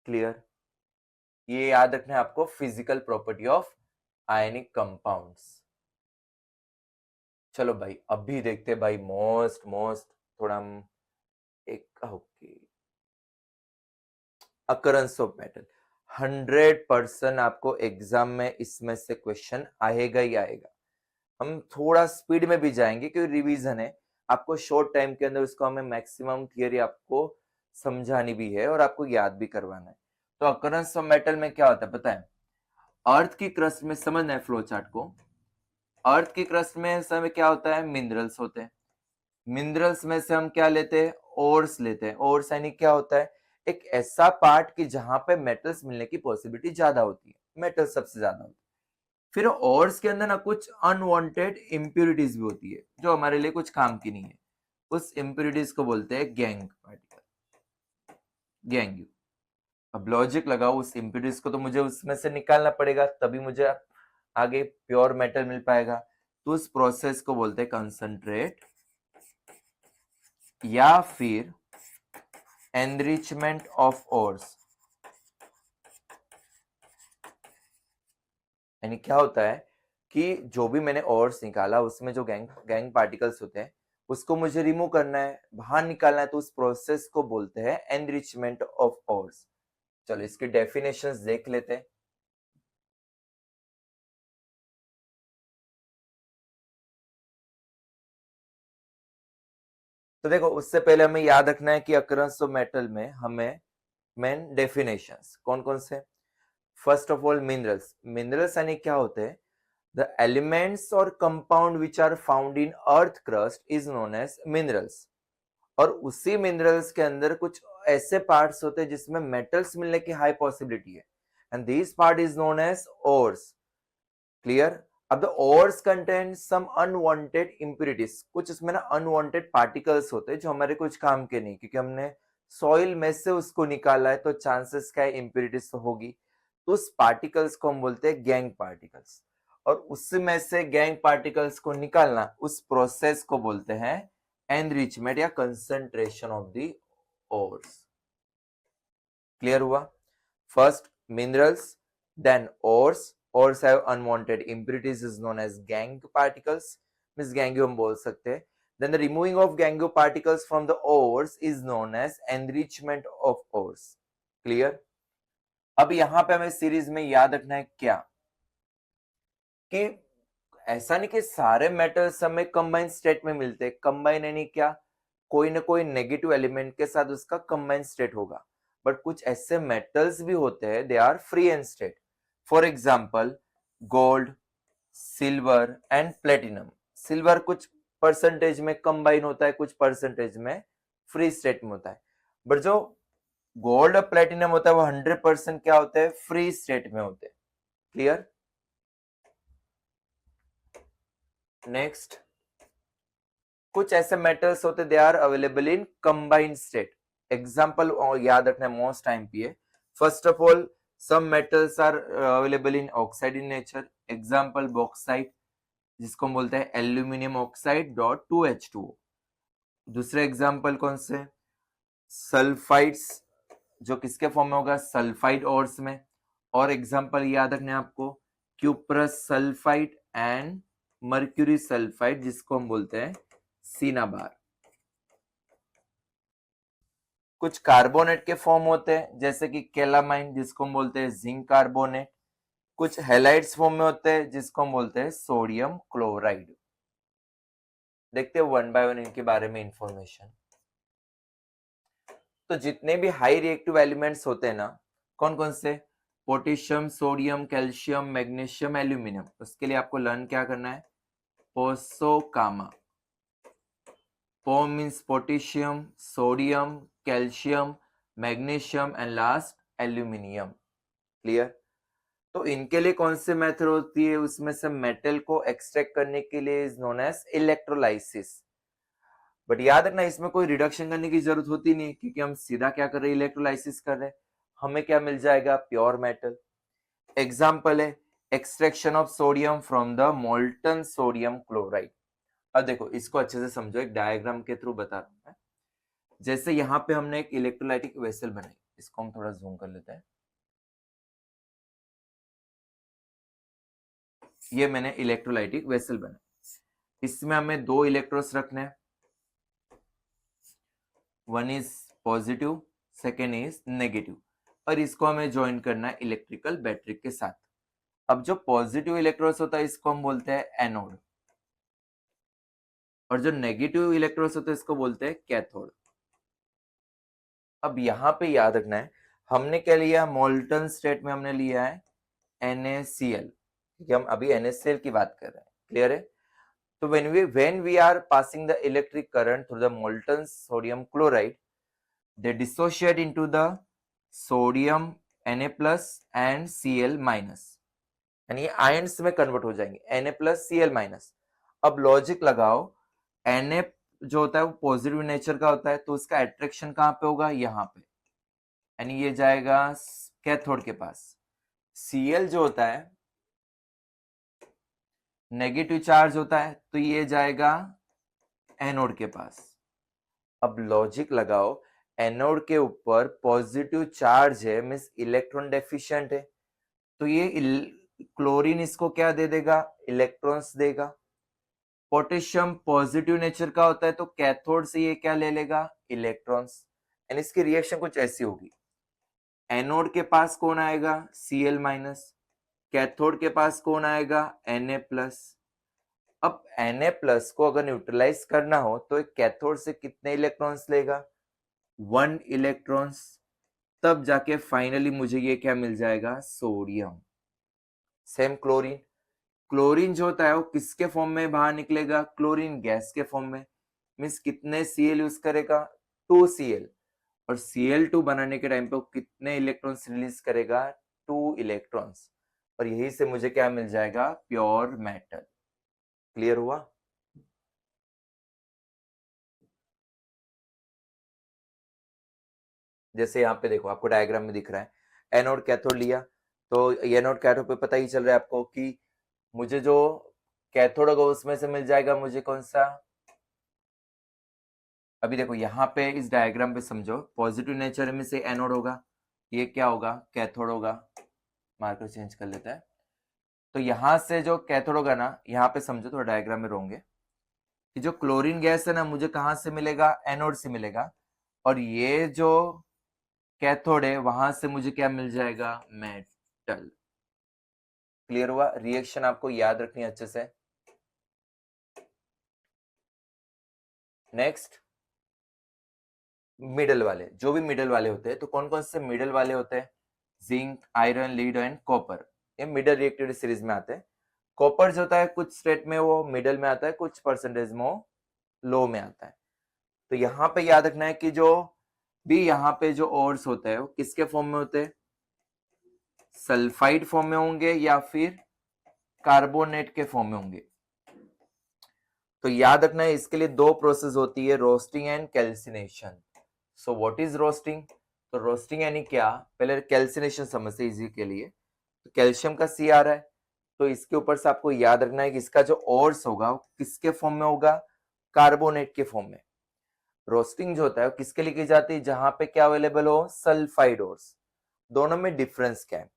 क्लियर? ये याद रखना है आपको, physical property of ionic compounds. चलो भाई अभी देखते भाई मोस्ट थोड़ा हम एक ओके, अकरेंस ऑफ मेटल। 100% आपको एग्जाम में इसमें से क्वेश्चन आएगा ही आएगा। हम थोड़ा स्पीड में भी जाएंगे क्योंकि रिवीजन है, आपको शॉर्ट टाइम के अंदर उसको हमें मैक्सिमम थियरी आपको समझानी भी है और आपको याद भी करवाना है। तो अकरेंस ऑफ मेटल में क्या होता है पता है, अर्थ की क्रस्ट में, समझना है फ्लो चार्ट को, अर्थ की क्रस्ट में समय क्या होता है, मिनरल्स होते हैं। मिनरल्स में से हम क्या लेते हैं, ओर्स लेते हैं। ओर्स यानी क्या होता है, एक ऐसा पार्ट कि जहां पे मेटल्स मिलने की पॉसिबिलिटी ज्यादा होती है, मेटल सबसे ज्यादा होती है। फिर ओर्स के अंदर ना कुछ अनवांटेड इंप्योरिटीज भी होती है जो हमारे लिए कुछ काम की नहीं है, उस इंप्योरिटीज को बोलते हैं गैंग पार्टिकल, गैंग। अब लॉजिक लगाओ, उस इंप्योरिटीज को तो मुझे उसमें से निकालना पड़ेगा तभी मुझे आगे प्योर मेटल मिल पाएगा, तो उस प्रोसेस को बोलते हैं कंसंट्रेट या फिर एनरिचमेंट ऑफ ओर्स। यानी क्या होता है कि जो भी मैंने ओर्स निकाला उसमें जो गैंग पार्टिकल्स होते हैं उसको मुझे रिमूव करना है, बाहर निकालना है, तो उस प्रोसेस को बोलते हैं एनरिचमेंट ऑफ ओर्स। चलो इसकी डेफिनेशंस देख लेते हैं। तो देखो उससे पहले हमें याद रखना है कि अकरेंस ऑफ मेटल में हमें मेन डेफिनेशंस कौन कौन से। First of all minerals. Minerals यानी क्या होते हैं, द एलिमेंट्स और compound which are found in earth crust is known as minerals. और उसी मिनरल्स के अंदर कुछ ऐसे पार्ट्स होते हैं जिसमें मेटल्स मिलने की हाई पॉसिबिलिटी है, and this part is known as ores. Clear? अब the ores contain some unwanted impurities, कुछ इसमें ना अनवांटेड पार्टिकल्स होते हैं जो हमारे कुछ काम के नहीं, क्योंकि हमने सॉइल में से उसको निकाला है, तो चांसेस क्या है, इम्प्यूरिटीज तो होगी। तो उस पार्टिकल्स को हम बोलते हैं गैंग पार्टिकल्स, और उसमें से गैंग पार्टिकल्स को निकालना, उस प्रोसेस को बोलते हैं एनरिचमेंट या concentration of the ores. Clear हुआ? First minerals, then ores. Ores have unwanted impurities is known as gangue particles, means gangue हम बोल सकते हैं। Then the removing of gangue particles from the ores is known as enrichment of ores. Clear? अब यहाँ पे हमें series में याद रखना है क्या, कि ऐसा नहीं कि सारे मेटल्स हमें कंबाइन स्टेट में मिलते हैं। कंबाइन यानी क्या, कोई ना कोई नेगेटिव एलिमेंट के साथ उसका कंबाइन स्टेट होगा, बट कुछ ऐसे मेटल्स भी होते हैं they are free and state. For example gold, silver and platinum. Silver कुछ परसेंटेज में कंबाइन होता है, कुछ परसेंटेज में फ्री स्टेट में होता है, बट जो गोल्ड और प्लेटिनम होता है वो 100% क्या होते हैं, फ्री स्टेट में होते हैं। क्लियर? नेक्स्ट, कुछ ऐसे मेटल्स होते they are available in combined state. Example याद रखना है, मोस्ट टाइम पे। First of all, some metals are available in oxide in nature. Example bauxite, जिसको हम बोलते हैं एल्यूमिनियम ऑक्साइड डॉट 2H2O। दूसरे एग्जाम्पल कौन से, सल्फाइड्स, जो किसके फॉर्म में होगा, सल्फाइड ओर्स में। और एग्जाम्पल याद रखने आपको, cuprous sulphide and mercury sulphide, जिसको हम बोलते हैं सिनाबार। कुछ कार्बोनेट के फॉर्म होते हैं, जैसे कि कैलामाइन, जिसको हम बोलते हैं जिंक कार्बोनेट। कुछ हैलाइड्स फॉर्म में होते हैं, जिसको हम बोलते हैं सोडियम क्लोराइड। देखते हैं वन बाय वन इनके बारे में इंफॉर्मेशन। तो जितने भी हाई रिएक्टिव एलिमेंट्स होते हैं ना, कौन कौन से, potassium, sodium, calcium, magnesium, aluminium. उसके लिए आपको लर्न क्या करना है, पोसोकामा। पो means potassium, sodium, calcium, magnesium and last aluminium. Clear? तो इनके लिए कौन से मेथड होती है, उसमें से मेटल को एक्सट्रैक्ट करने के लिए is known as electrolysis. But याद रखना, इसमें कोई रिडक्शन करने की जरूरत होती नहीं, क्योंकि हम सीधा क्या कर रहे हैं, इलेक्ट्रोलाइसिस कर रहे हैं। हमें क्या मिल जाएगा, प्योर मेटल। एग्जाम्पल है extraction of sodium from the molten sodium chloride. अब देखो, इसको अच्छे से समझो, एक डायग्राम के थ्रू बता रहा हूं। जैसे यहाँ पे हमने एक इलेक्ट्रोलाइटिक वेसल बनाई, इसको हम थोड़ा जूम कर लेते हैं। ये मैंने इलेक्ट्रोलाइटिक वेसल बनाई, इसमें हमें दो इलेक्ट्रोड्स रखने हैं, one is positive, second is negative, और इसको हमें ज्वाइन करना है इलेक्ट्रिकल बैटरी के साथ। अब जो पॉजिटिव इलेक्ट्रोड्स होता है इसको हम बोलते हैं एनोड, और जो नेगेटिव इलेक्ट्रोड्स होते हैं इसको बोलते हैं कैथोड। अब यहाँ पे याद रखना है, हमने क्या लिया, मोल्टन स्टेट में हमने लिया है NaCl, क्योंकि हम अभी NaCl की बात कर रहे हैं। क्लियर है? तो when we are passing the electric current through the molten sodium chloride, they dissociate into the sodium Na plus and Cl minus, यानी आयंस में कन्वर्ट हो जाएंगे, Na plus Cl minus। अब लॉजिक लगाओ, Na जो होता है वो पॉजिटिव नेचर का होता है, तो उसका अट्रैक्शन कहाँ पे होगा, यहाँ पे, यानी ये जाएगा कैथोड के पास। Cl जो होता है नेगेटिव चार्ज होता है, तो ये जाएगा एनोड के पास। अब लॉजिक लगाओ, एनोड के ऊपर पॉजिटिव चार्ज है, मींस इलेक्ट्रॉन डेफिशिएंट है, तो ये क्लोरीन इसको क्या दे देगा, इलेक्ट्रॉन्स देगा। पोटेशियम पॉजिटिव नेचर का होता है, तो कैथोड से ये क्या ले लेगा, इलेक्ट्रॉन्स, एंड इसकी रिएक्शन कुछ ऐसी होगी, एनोड के पास कौन आएगा, Cl माइनस, कैथोड के पास कौन आएगा, Na प्लस। अब Na प्लस को अगर न्यूट्रलाइज करना हो तो एक कैथोड से कितने इलेक्ट्रॉन्स लेगा, 1 इलेक्ट्रॉन्स, तब जाके फाइनली मुझे ये क्या मिल जाएगा, सोडियम। सेम क्लोरीन, क्लोरीन जो होता है वो किसके फॉर्म में बाहर निकलेगा, क्लोरीन गैस के फॉर्म में, मीन्स कितने Cl यूज करेगा, 2 Cl। और Cl2 बनाने के टाइम पे वो कितने इलेक्ट्रॉन्स रिलीज करेगा? 2 इलेक्ट्रॉन्स। और यही से मुझे क्या मिल जाएगा? Pure metal. क्लियर हुआ? जैसे यहाँ पे देखो, आपको डायग्राम में दिख रहा है एनोड कैथोड लिया, तो एनोड कैथोड पे पता ही चल रहा है आपको कि मुझे जो कैथोड होगा उसमें से मिल जाएगा मुझे कौन सा? अभी देखो यहाँ पे इस डायग्राम पे समझो, पॉजिटिव नेचर में से एनोड होगा, ये क्या होगा? कैथोड होगा। मार्कर चेंज कर लेता है। तो यहाँ से जो कैथोड होगा ना, यहाँ पे समझो, थोड़ा डायग्राम में रोंगे कि जो क्लोरीन गैस है ना, मुझे कहाँ से मिलेगा? एनोड से मिलेगा। और ये जो कैथोड है वहां से मुझे क्या मिल जाएगा? मेटल। क्लियर हुआ? रिएक्शन आपको याद रखनी है अच्छे से। नेक्स्ट, मिडल वाले, जो भी मिडल वाले होते हैं, तो कौन कौन से मिडल वाले होते हैं? Zinc, iron, lead and copper, ये मिडल रिएक्टिविटी सीरीज में आते हैं। कॉपर जो होता है कुछ स्टेट में वो मिडल में आता है, कुछ परसेंटेज में वो लो में आता है। तो यहाँ पे याद रखना है कि जो भी यहाँ पे जो ओर्स होते हैं वो किसके फॉर्म में होते हैं? सल्फाइड फॉर्म में होंगे या फिर कार्बोनेट के फॉर्म में होंगे। तो याद रखना है इसके लिए दो प्रोसेस होती है, roasting and calcination. So what is roasting? तो रोस्टिंग यानी क्या? पहले कैल्सिनेशन समझते इजी के लिए। तो कैल्शियम का सी आ रहा है, तो इसके ऊपर से आपको याद रखना है कि इसका जो ओर्स होगा वो किसके फॉर्म में होगा? कार्बोनेट के फॉर्म में। रोस्टिंग जो होता है वो किसके लिए की जाती है? जहां पे क्या अवेलेबल हो? Sulphide ores. दोनों में डिफरेंस क्या है?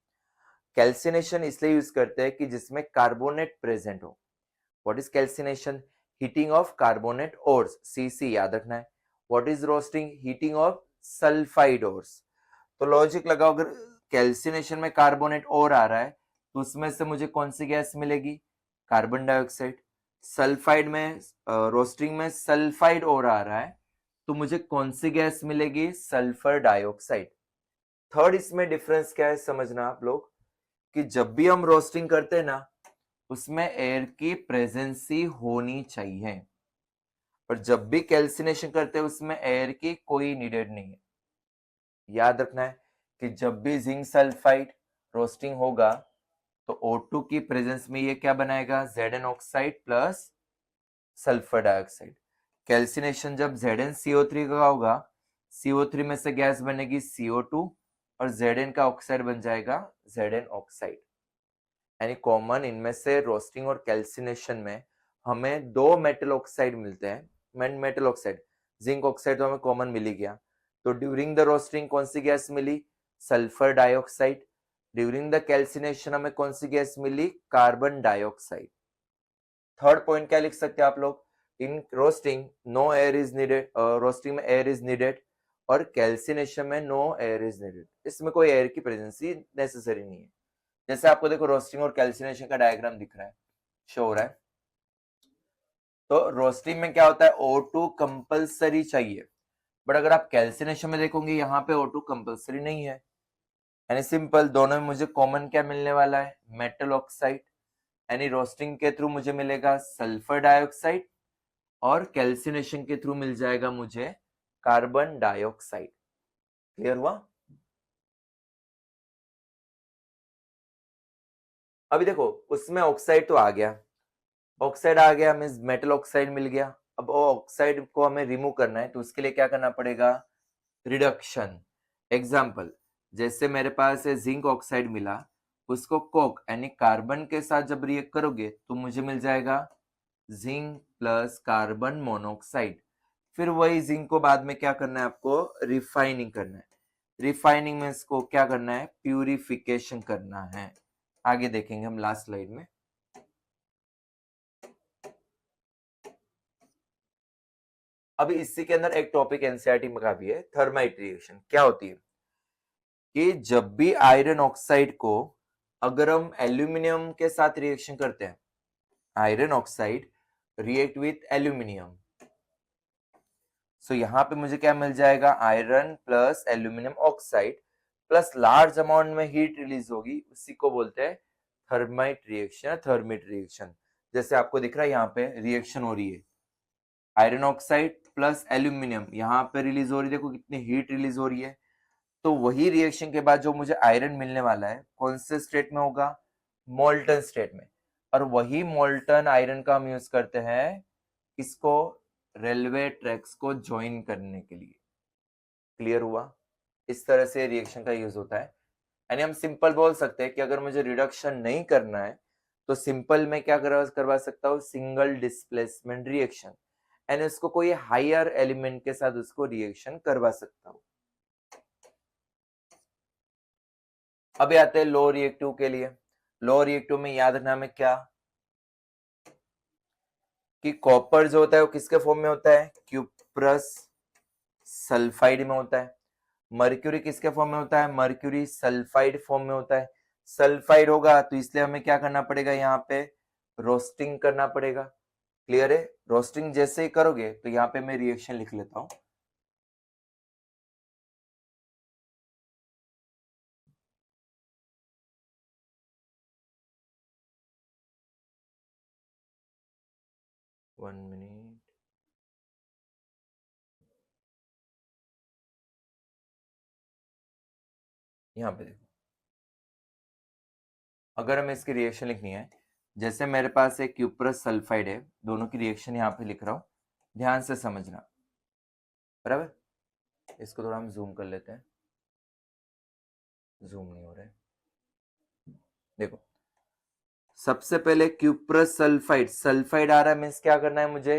कैल्सिनेशन इसलिए यूज करते हैं कि जिसमें कार्बोनेट प्रेजेंट हो। What is calcination? Heating of carbonate ores, CC याद रखना है। What is roasting? Heating of sulphide ores. तो लॉजिक लगाओ, अगर कैल्सिनेशन में कार्बोनेट ओर आ रहा है तो उसमें से मुझे कौन सी गैस मिलेगी? Carbon dioxide. सल्फाइड में रोस्टिंग में सल्फाइड ओर आ रहा है तो मुझे कौन सी गैस मिलेगी? Sulphur dioxide. थर्ड इसमें डिफरेंस क्या है समझना आप लोग, कि जब भी हम रोस्टिंग करते हैं ना, उसमें एयर की प्रेजेंसी होनी चाहिए, और जब भी कैल्सिनेशन करते हैं उसमें एयर की कोई नीडेड नहीं है। याद रखना है कि जब भी जिंक सल्फाइड रोस्टिंग होगा तो O2 की प्रेजेंस में ये क्या बनाएगा? Zn oxide plus sulphur dioxide. Calcination जब ZnCO3 का होगा, CO3 में से गैस बनेगी CO2 और Zn का ऑक्साइड बन जाएगा Zn ऑक्साइड। यानी कॉमन इनमें से रोस्टिंग और कैल्सिनेशन में हमें दो मेटल ऑक्साइड मिलते हैं। मेटल ऑक्साइड, जिंक ऑक्साइड तो हमें कॉमन मिल ही गया। तो ड्यूरिंग द रोस्टिंग कौन सी गैस मिली? Sulphur dioxide. During the calcination हमें कौन सी गैस मिली? Carbon dioxide. थर्ड पॉइंट क्या लिख सकते हैं आप लोग? In roasting no air is needed, roasting में एयर इज नीडेड, और कैल्सिनेशन में नो एयर इज नीडेड, इसमें कोई एयर की प्रेजेंसी नेसेसरी नहीं है। जैसे आपको देखो रोस्टिंग और कैल्सिनेशन का डायग्राम दिख रहा है, शो हो रहा है। तो रोस्टिंग में क्या होता है? O2 कंपलसरी चाहिए, बट अगर आप कैल्सिनेशन में देखोगे यहाँ पे O2 कंपलसरी नहीं है। यानी सिंपल, दोनों में मुझे कॉमन क्या मिलने वाला है? Metal oxide. यानी रोस्टिंग के थ्रू मुझे मिलेगा सल्फर डाइऑक्साइड और कैल्सिनेशन के थ्रू मिल जाएगा मुझे कार्बन डाइऑक्साइड। क्लियर हुआ? अभी देखो उसमें ऑक्साइड तो आ गया, ऑक्साइड आ गया मीन्स मेटल ऑक्साइड मिल गया। अब वो ऑक्साइड को हमें रिमूव करना है तो उसके लिए क्या करना पड़ेगा? रिडक्शन। एग्जाम्पल, जैसे मेरे पास जिंक ऑक्साइड मिला, उसको कोक यानी कार्बन के साथ जब रिएक्ट करोगे तो मुझे मिल जाएगा जिंक प्लस कार्बन मोनोऑक्साइड। फिर वही जिंक को बाद में क्या करना है? आपको रिफाइनिंग करना है। रिफाइनिंग में इसको क्या करना है? प्यूरिफिकेशन करना है। आगे देखेंगे हम लास्ट स्लाइड में। अभी इसी के अंदर एक टॉपिक एनसीईआरटी में का भी है, थर्माइट रिएक्शन क्या होती है? कि जब भी आयरन ऑक्साइड को अगर हम एल्यूमिनियम के साथ रिएक्शन करते हैं, iron oxide react with aluminium, so यहां पे मुझे क्या मिल जाएगा? Iron plus aluminium oxide plus large amount में हीट रिलीज होगी, उसी को बोलते हैं थर्माइट रिएक्शन, थर्मिट रिएक्शन। जैसे आपको दिख रहा है यहाँ पे रिएक्शन हो रही है, आयरन ऑक्साइड प्लस एल्यूमिनियम यहाँ पे रिलीज हो रही है, देखो कितनी हीट रिलीज हो रही है। तो वही रिएक्शन के बाद जो मुझे आयरन मिलने वाला है कौन से स्टेट में होगा, मोल्टन स्टेट में। और वही मोल्टन आयरन का हम यूज करते हैं इसको रेलवे ट्रैक्स को ज्वाइन करने के लिए। क्लियर हुआ? इस तरह से रिएक्शन का यूज होता है। यानी हम सिंपल बोल सकते हैं कि अगर मुझे रिडक्शन नहीं करना है तो सिंपल में क्या करवा सकता हूँ, सिंगल डिस्प्लेसमेंट रिएक्शन, यानी उसको कोई हायर एलिमेंट के साथ उसको रिएक्शन करवा सकता हूँ। अभी आते हैं लो रिएक्टिव के लिए। लो रिएक्टिव में याद रखना में क्या कि कॉपर जो होता है वो किसके फॉर्म में होता है, क्यूप्रस सल्फाइड में होता है। मर्क्यूरी किसके फॉर्म में होता है, मर्क्यूरी सल्फाइड फॉर्म में होता है। सल्फाइड होगा तो इसलिए हमें क्या करना पड़ेगा, यहाँ पे रोस्टिंग करना पड़ेगा। क्लियर है? रोस्टिंग जैसे ही करोगे तो यहाँ पे मैं रिएक्शन लिख लेता हूं। वन मिनट, यहाँ पे देखो, अगर हमें इसकी रिएक्शन लिखनी है, जैसे मेरे पास एक क्यूप्रस सल्फाइड है, दोनों की रिएक्शन यहाँ पे लिख रहा हूं, ध्यान से समझना। बराबर? इसको थोड़ा हम जूम कर लेते हैं, जूम नहीं हो रहा है। देखो, सबसे पहले क्यूप्रस सल्फाइड, सल्फाइड आ रहा है मीन्स क्या करना है मुझे,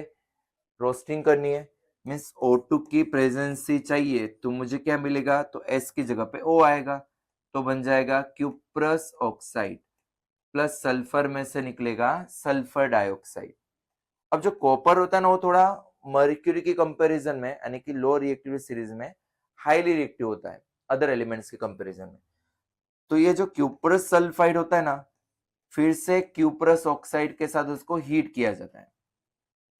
रोस्टिंग करनी है। मीन्स O2 की प्रेजेंसी चाहिए तो मुझे क्या मिलेगा, तो S की जगह पे O आएगा, तो बन जाएगा क्यूप्रस ऑक्साइड प्लस सल्फर में से निकलेगा सल्फर डाइऑक्साइड। अब जो कॉपर होता है ना वो थोड़ा मर्क्यूरी की कंपैरिजन में, यानी कि लो रिएक्टिव सीरीज में हाईली रिएक्टिव होता है अदर एलिमेंट्स के कंपैरिजन में। तो ये जो क्यूप्रस सल्फाइड होता है ना, फिर से क्यूप्रस ऑक्साइड के साथ उसको हीट किया जाता है,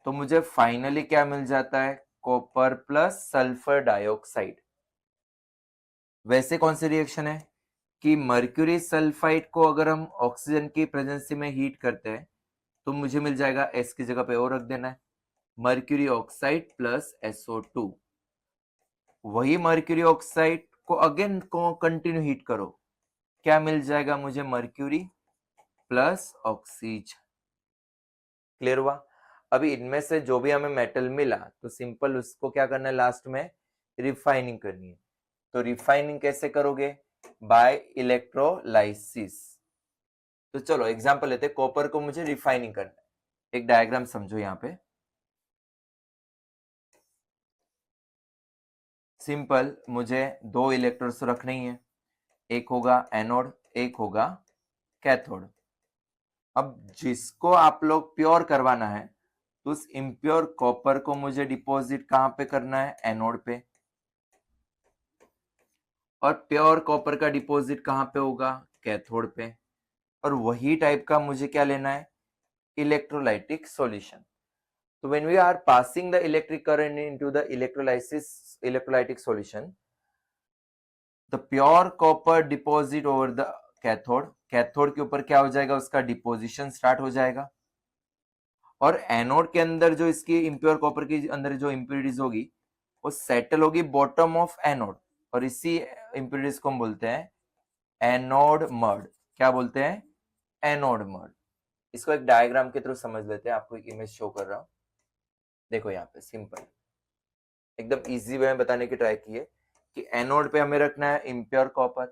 तो मुझे फाइनली क्या मिल जाता है, कॉपर प्लस सल्फर डाइऑक्साइड। वैसे कौन सी रिएक्शन है कि मर्क्यूरी सल्फाइड को अगर हम ऑक्सीजन की प्रेजेंसी में हीट करते हैं तो मुझे मिल जाएगा, S की जगह पे O रख देना है, मर्क्यूरी ऑक्साइड प्लस SO2। वही मर्क्यूरी ऑक्साइड को अगेन को कंटिन्यू हीट करो, क्या मिल जाएगा मुझे, मर्क्यूरी प्लस ऑक्सीजन। क्लियर हुआ? अभी इनमें से जो भी हमें मेटल मिला तो सिंपल उसको क्या करना है, लास्ट में रिफाइनिंग करनी है। तो रिफाइनिंग कैसे करोगे, बाय इलेक्ट्रोलाइसिस। तो चलो एग्जांपल लेते हैं, कॉपर को मुझे रिफाइनिंग करना है। एक डायग्राम समझो यहाँ पे, सिंपल मुझे दो इलेक्ट्रोड्स रखने ही है, एक होगा एनोड एक होगा कैथोड। अब जिसको आप लोग प्योर करवाना है तो उस इम्प्योर कॉपर को मुझे डिपॉजिट कहां पे करना है, एनोड पे, और प्योर कॉपर का डिपॉजिट कहां पे होगा, कैथोड पे। और वही टाइप का मुझे क्या लेना है, इलेक्ट्रोलाइटिक सॉल्यूशन। तो when we are passing the electric current into the electrolytic solution, the pure copper deposit over the cathode, cathode के ऊपर क्या हो जाएगा, उसका डिपोजिशन स्टार्ट हो जाएगा। और एनोड के अंदर जो इसकी इम्प्योर कॉपर की अंदर जो इम्प्योरिटीज होगी वो सेटल होगी बॉटम ऑफ एनोड, और इसी इम्प्योरिटीज को हम बोलते हैं एनोड मर्ड। क्या बोलते हैं, एनोड मर्ड। इसको एक डायग्राम के थ्रू समझ लेते हैं, आपको एक इमेज शो कर रहा हूं। देखो यहाँ पे सिंपल एकदम इजी वे में बताने की ट्राई की है कि एनोड पे हमें रखना है इम्प्योर कॉपर,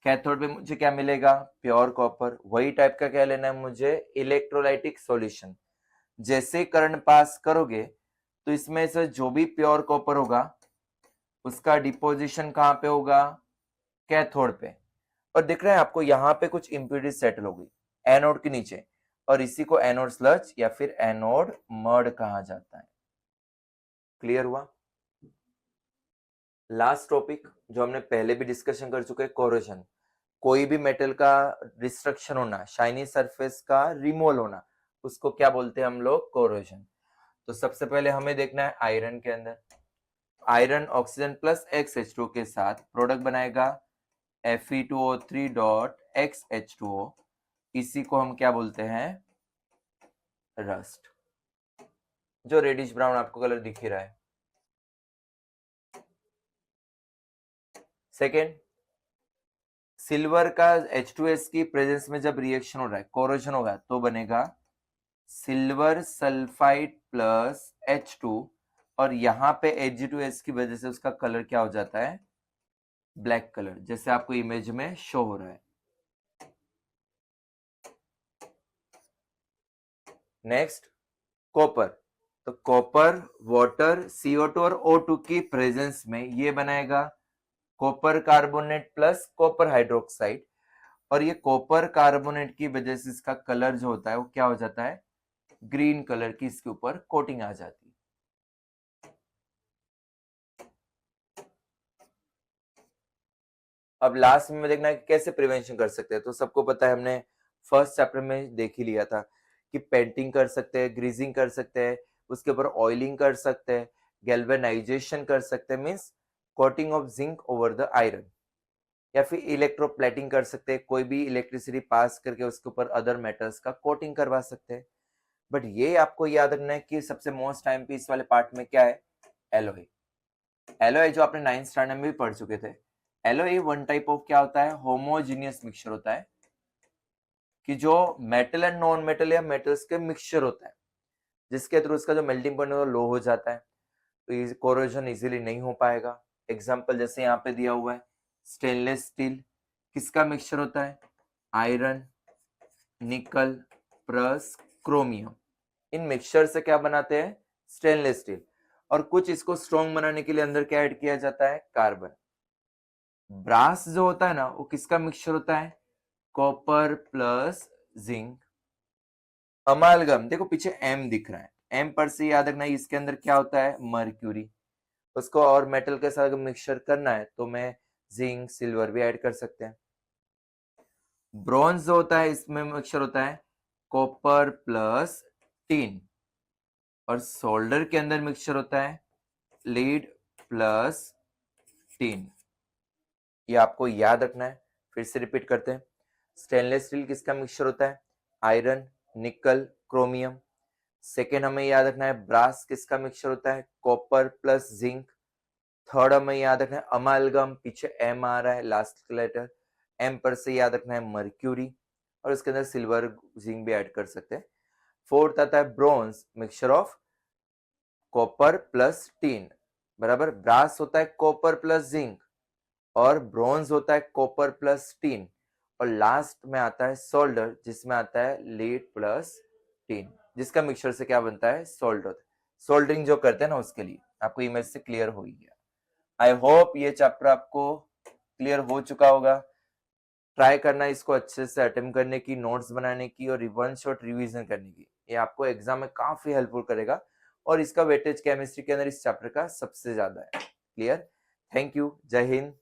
कैथोड पे मुझे क्या मिलेगा, प्योर कॉपर। वही टाइप का क्या लेना है मुझे, इलेक्ट्रोलाइटिक सॉल्यूशन। जैसे करंट पास करोगे तो इसमें से जो भी प्योर कॉपर होगा उसका डिपोजिशन कहां पे होगा, कैथोड पे। और दिख रहा है आपको यहाँ पे कुछ इम्प्योरिटी सेटल हो गई एनोड के नीचे, और इसी को एनोड स्लज या फिर एनोड मर्ड कहा जाता है। क्लियर हुआ? लास्ट टॉपिक जो हमने पहले भी डिस्कशन कर चुके हैं, कोरोजन। कोई भी मेटल का डिस्ट्रक्शन होना, शाइनी सरफेस का रिमूवल होना, उसको क्या बोलते हैं हम लोग, कोरोजन। तो सबसे पहले हमें देखना है आयरन के अंदर, आयरन ऑक्सीजन प्लस XH2 के साथ प्रोडक्ट बनाएगा Fe2O3 डॉट XH2O, इसी को हम क्या बोलते हैं, रस्ट। जो रेडिश ब्राउन आपको कलर दिख ही रहा है। सेकेंड, सिल्वर का H2S की प्रेजेंस में जब रिएक्शन हो रहा है, कोरोजन होगा, तो बनेगा सिल्वर सल्फाइड प्लस H2, और यहाँ पे Ag2S की वजह से उसका कलर क्या हो जाता है, ब्लैक कलर, जैसे आपको इमेज में शो हो रहा है। Next, copper. तो कॉपर वाटर, CO2 और O2 की प्रेजेंस में ये बनाएगा copper carbonate plus copper hydroxide, और ये कॉपर कार्बोनेट की वजह से इसका कलर जो होता है वो क्या हो जाता है, ग्रीन कलर की इसके ऊपर कोटिंग आ जाती है। अब लास्ट में देखना है कि कैसे प्रिवेंशन कर सकते हैं। तो सबको पता है, हमने फर्स्ट चैप्टर में देख ही लिया था कि पेंटिंग कर सकते हैं, ग्रीजिंग कर सकते हैं, उसके ऊपर ऑयलिंग कर सकते हैं, गैल्वेनाइजेशन कर सकते हैं, means coating of zinc over the iron, या फिर इलेक्ट्रोप्लेटिंग कर सकते हैं, कोई भी इलेक्ट्रिसिटी पास करके उसके ऊपर अदर मेटल्स का कोटिंग करवा सकते हैं। बट ये आपको याद रखना है कि सबसे मोस्ट टाइम पे इस वाले पार्ट में क्या है, एलॉय। एलॉय जो आपने 9th स्टैंडर्ड में भी पढ़ चुके थे। एलॉय वन टाइप ऑफ क्या होता है, होमोजीनियस मिक्सचर होता है, कि जो मेटल एंड नॉन मेटल या मेटल्स के मिक्सचर होता है, जिसके थ्रू उसका जो मेल्टिंग पॉइंट है वो लो हो जाता है, तो कोरोजन इजीली नहीं हो पाएगा। एग्जांपल जैसे यहाँ पे दिया हुआ है, स्टेनलेस स्टील किसका मिक्सचर होता है, आयरन, निकल प्लस क्रोमियम। इन मिक्सचर से क्या बनाते हैं, स्टेनलेस स्टील, और कुछ इसको स्ट्रॉन्ग बनाने के लिए अंदर क्या ऐड किया जाता है, कार्बन। ब्रास जो होता है ना, वो किसका मिक्सचर होता है, कॉपर प्लस जिंक। अमालगम, देखो पीछे एम दिख रहा है, एम पर से याद रखना है इसके अंदर क्या होता है, मर्क्यूरी। उसको और मेटल के साथ मिक्सचर करना है तो मैं जिंक सिल्वर भी ऐड कर सकते हैं। ब्रॉन्ज जो होता है, इसमें मिक्सचर होता है कॉपर प्लस टिन, और सोल्डर के अंदर मिक्सचर होता है लीड प्लस टिन। ये आपको याद रखना है। फिर से रिपीट करते हैं, स्टेनलेस स्टील किसका मिक्सचर होता है, आयरन, निकल, क्रोमियम। सेकेंड हमें याद रखना है, ब्रास किसका मिक्सचर होता है, कॉपर प्लस जिंक। थर्ड हमें याद रखना है, अमालगम, पीछे एम आ रहा है लास्ट लेटर, एम पर से याद रखना है मर्क्यूरी, और उसके अंदर सिल्वर जिंक भी ऐड कर सकते हैं। फोर्थ आता है bronze, mixture of copper plus tin, बराबर। ब्रास होता है कॉपर प्लस जिंक, और ब्रॉन्ज होता है कॉपर प्लस टीन, और लास्ट में आता है सोल्डर, जिसमें आता है लीड प्लस टीन, जिसका मिक्सचर से क्या बनता है, सोल्डर। सोल्डरिंग जो करते हैं ना, उसके लिए आपको इमेज से क्लियर हो गया। आई होप ये चैप्टर आपको क्लियर हो चुका होगा। ट्राई करना इसको अच्छे से अटेम्प्ट करने की, नोट्स बनाने की, और वन शॉट रिवीजन करने की। ये आपको एग्जाम में काफी हेल्पफुल करेगा, और इसका वेटेज केमिस्ट्री के अंदर इस चैप्टर का सबसे ज्यादा है। क्लियर? थैंक यू, जय हिंद।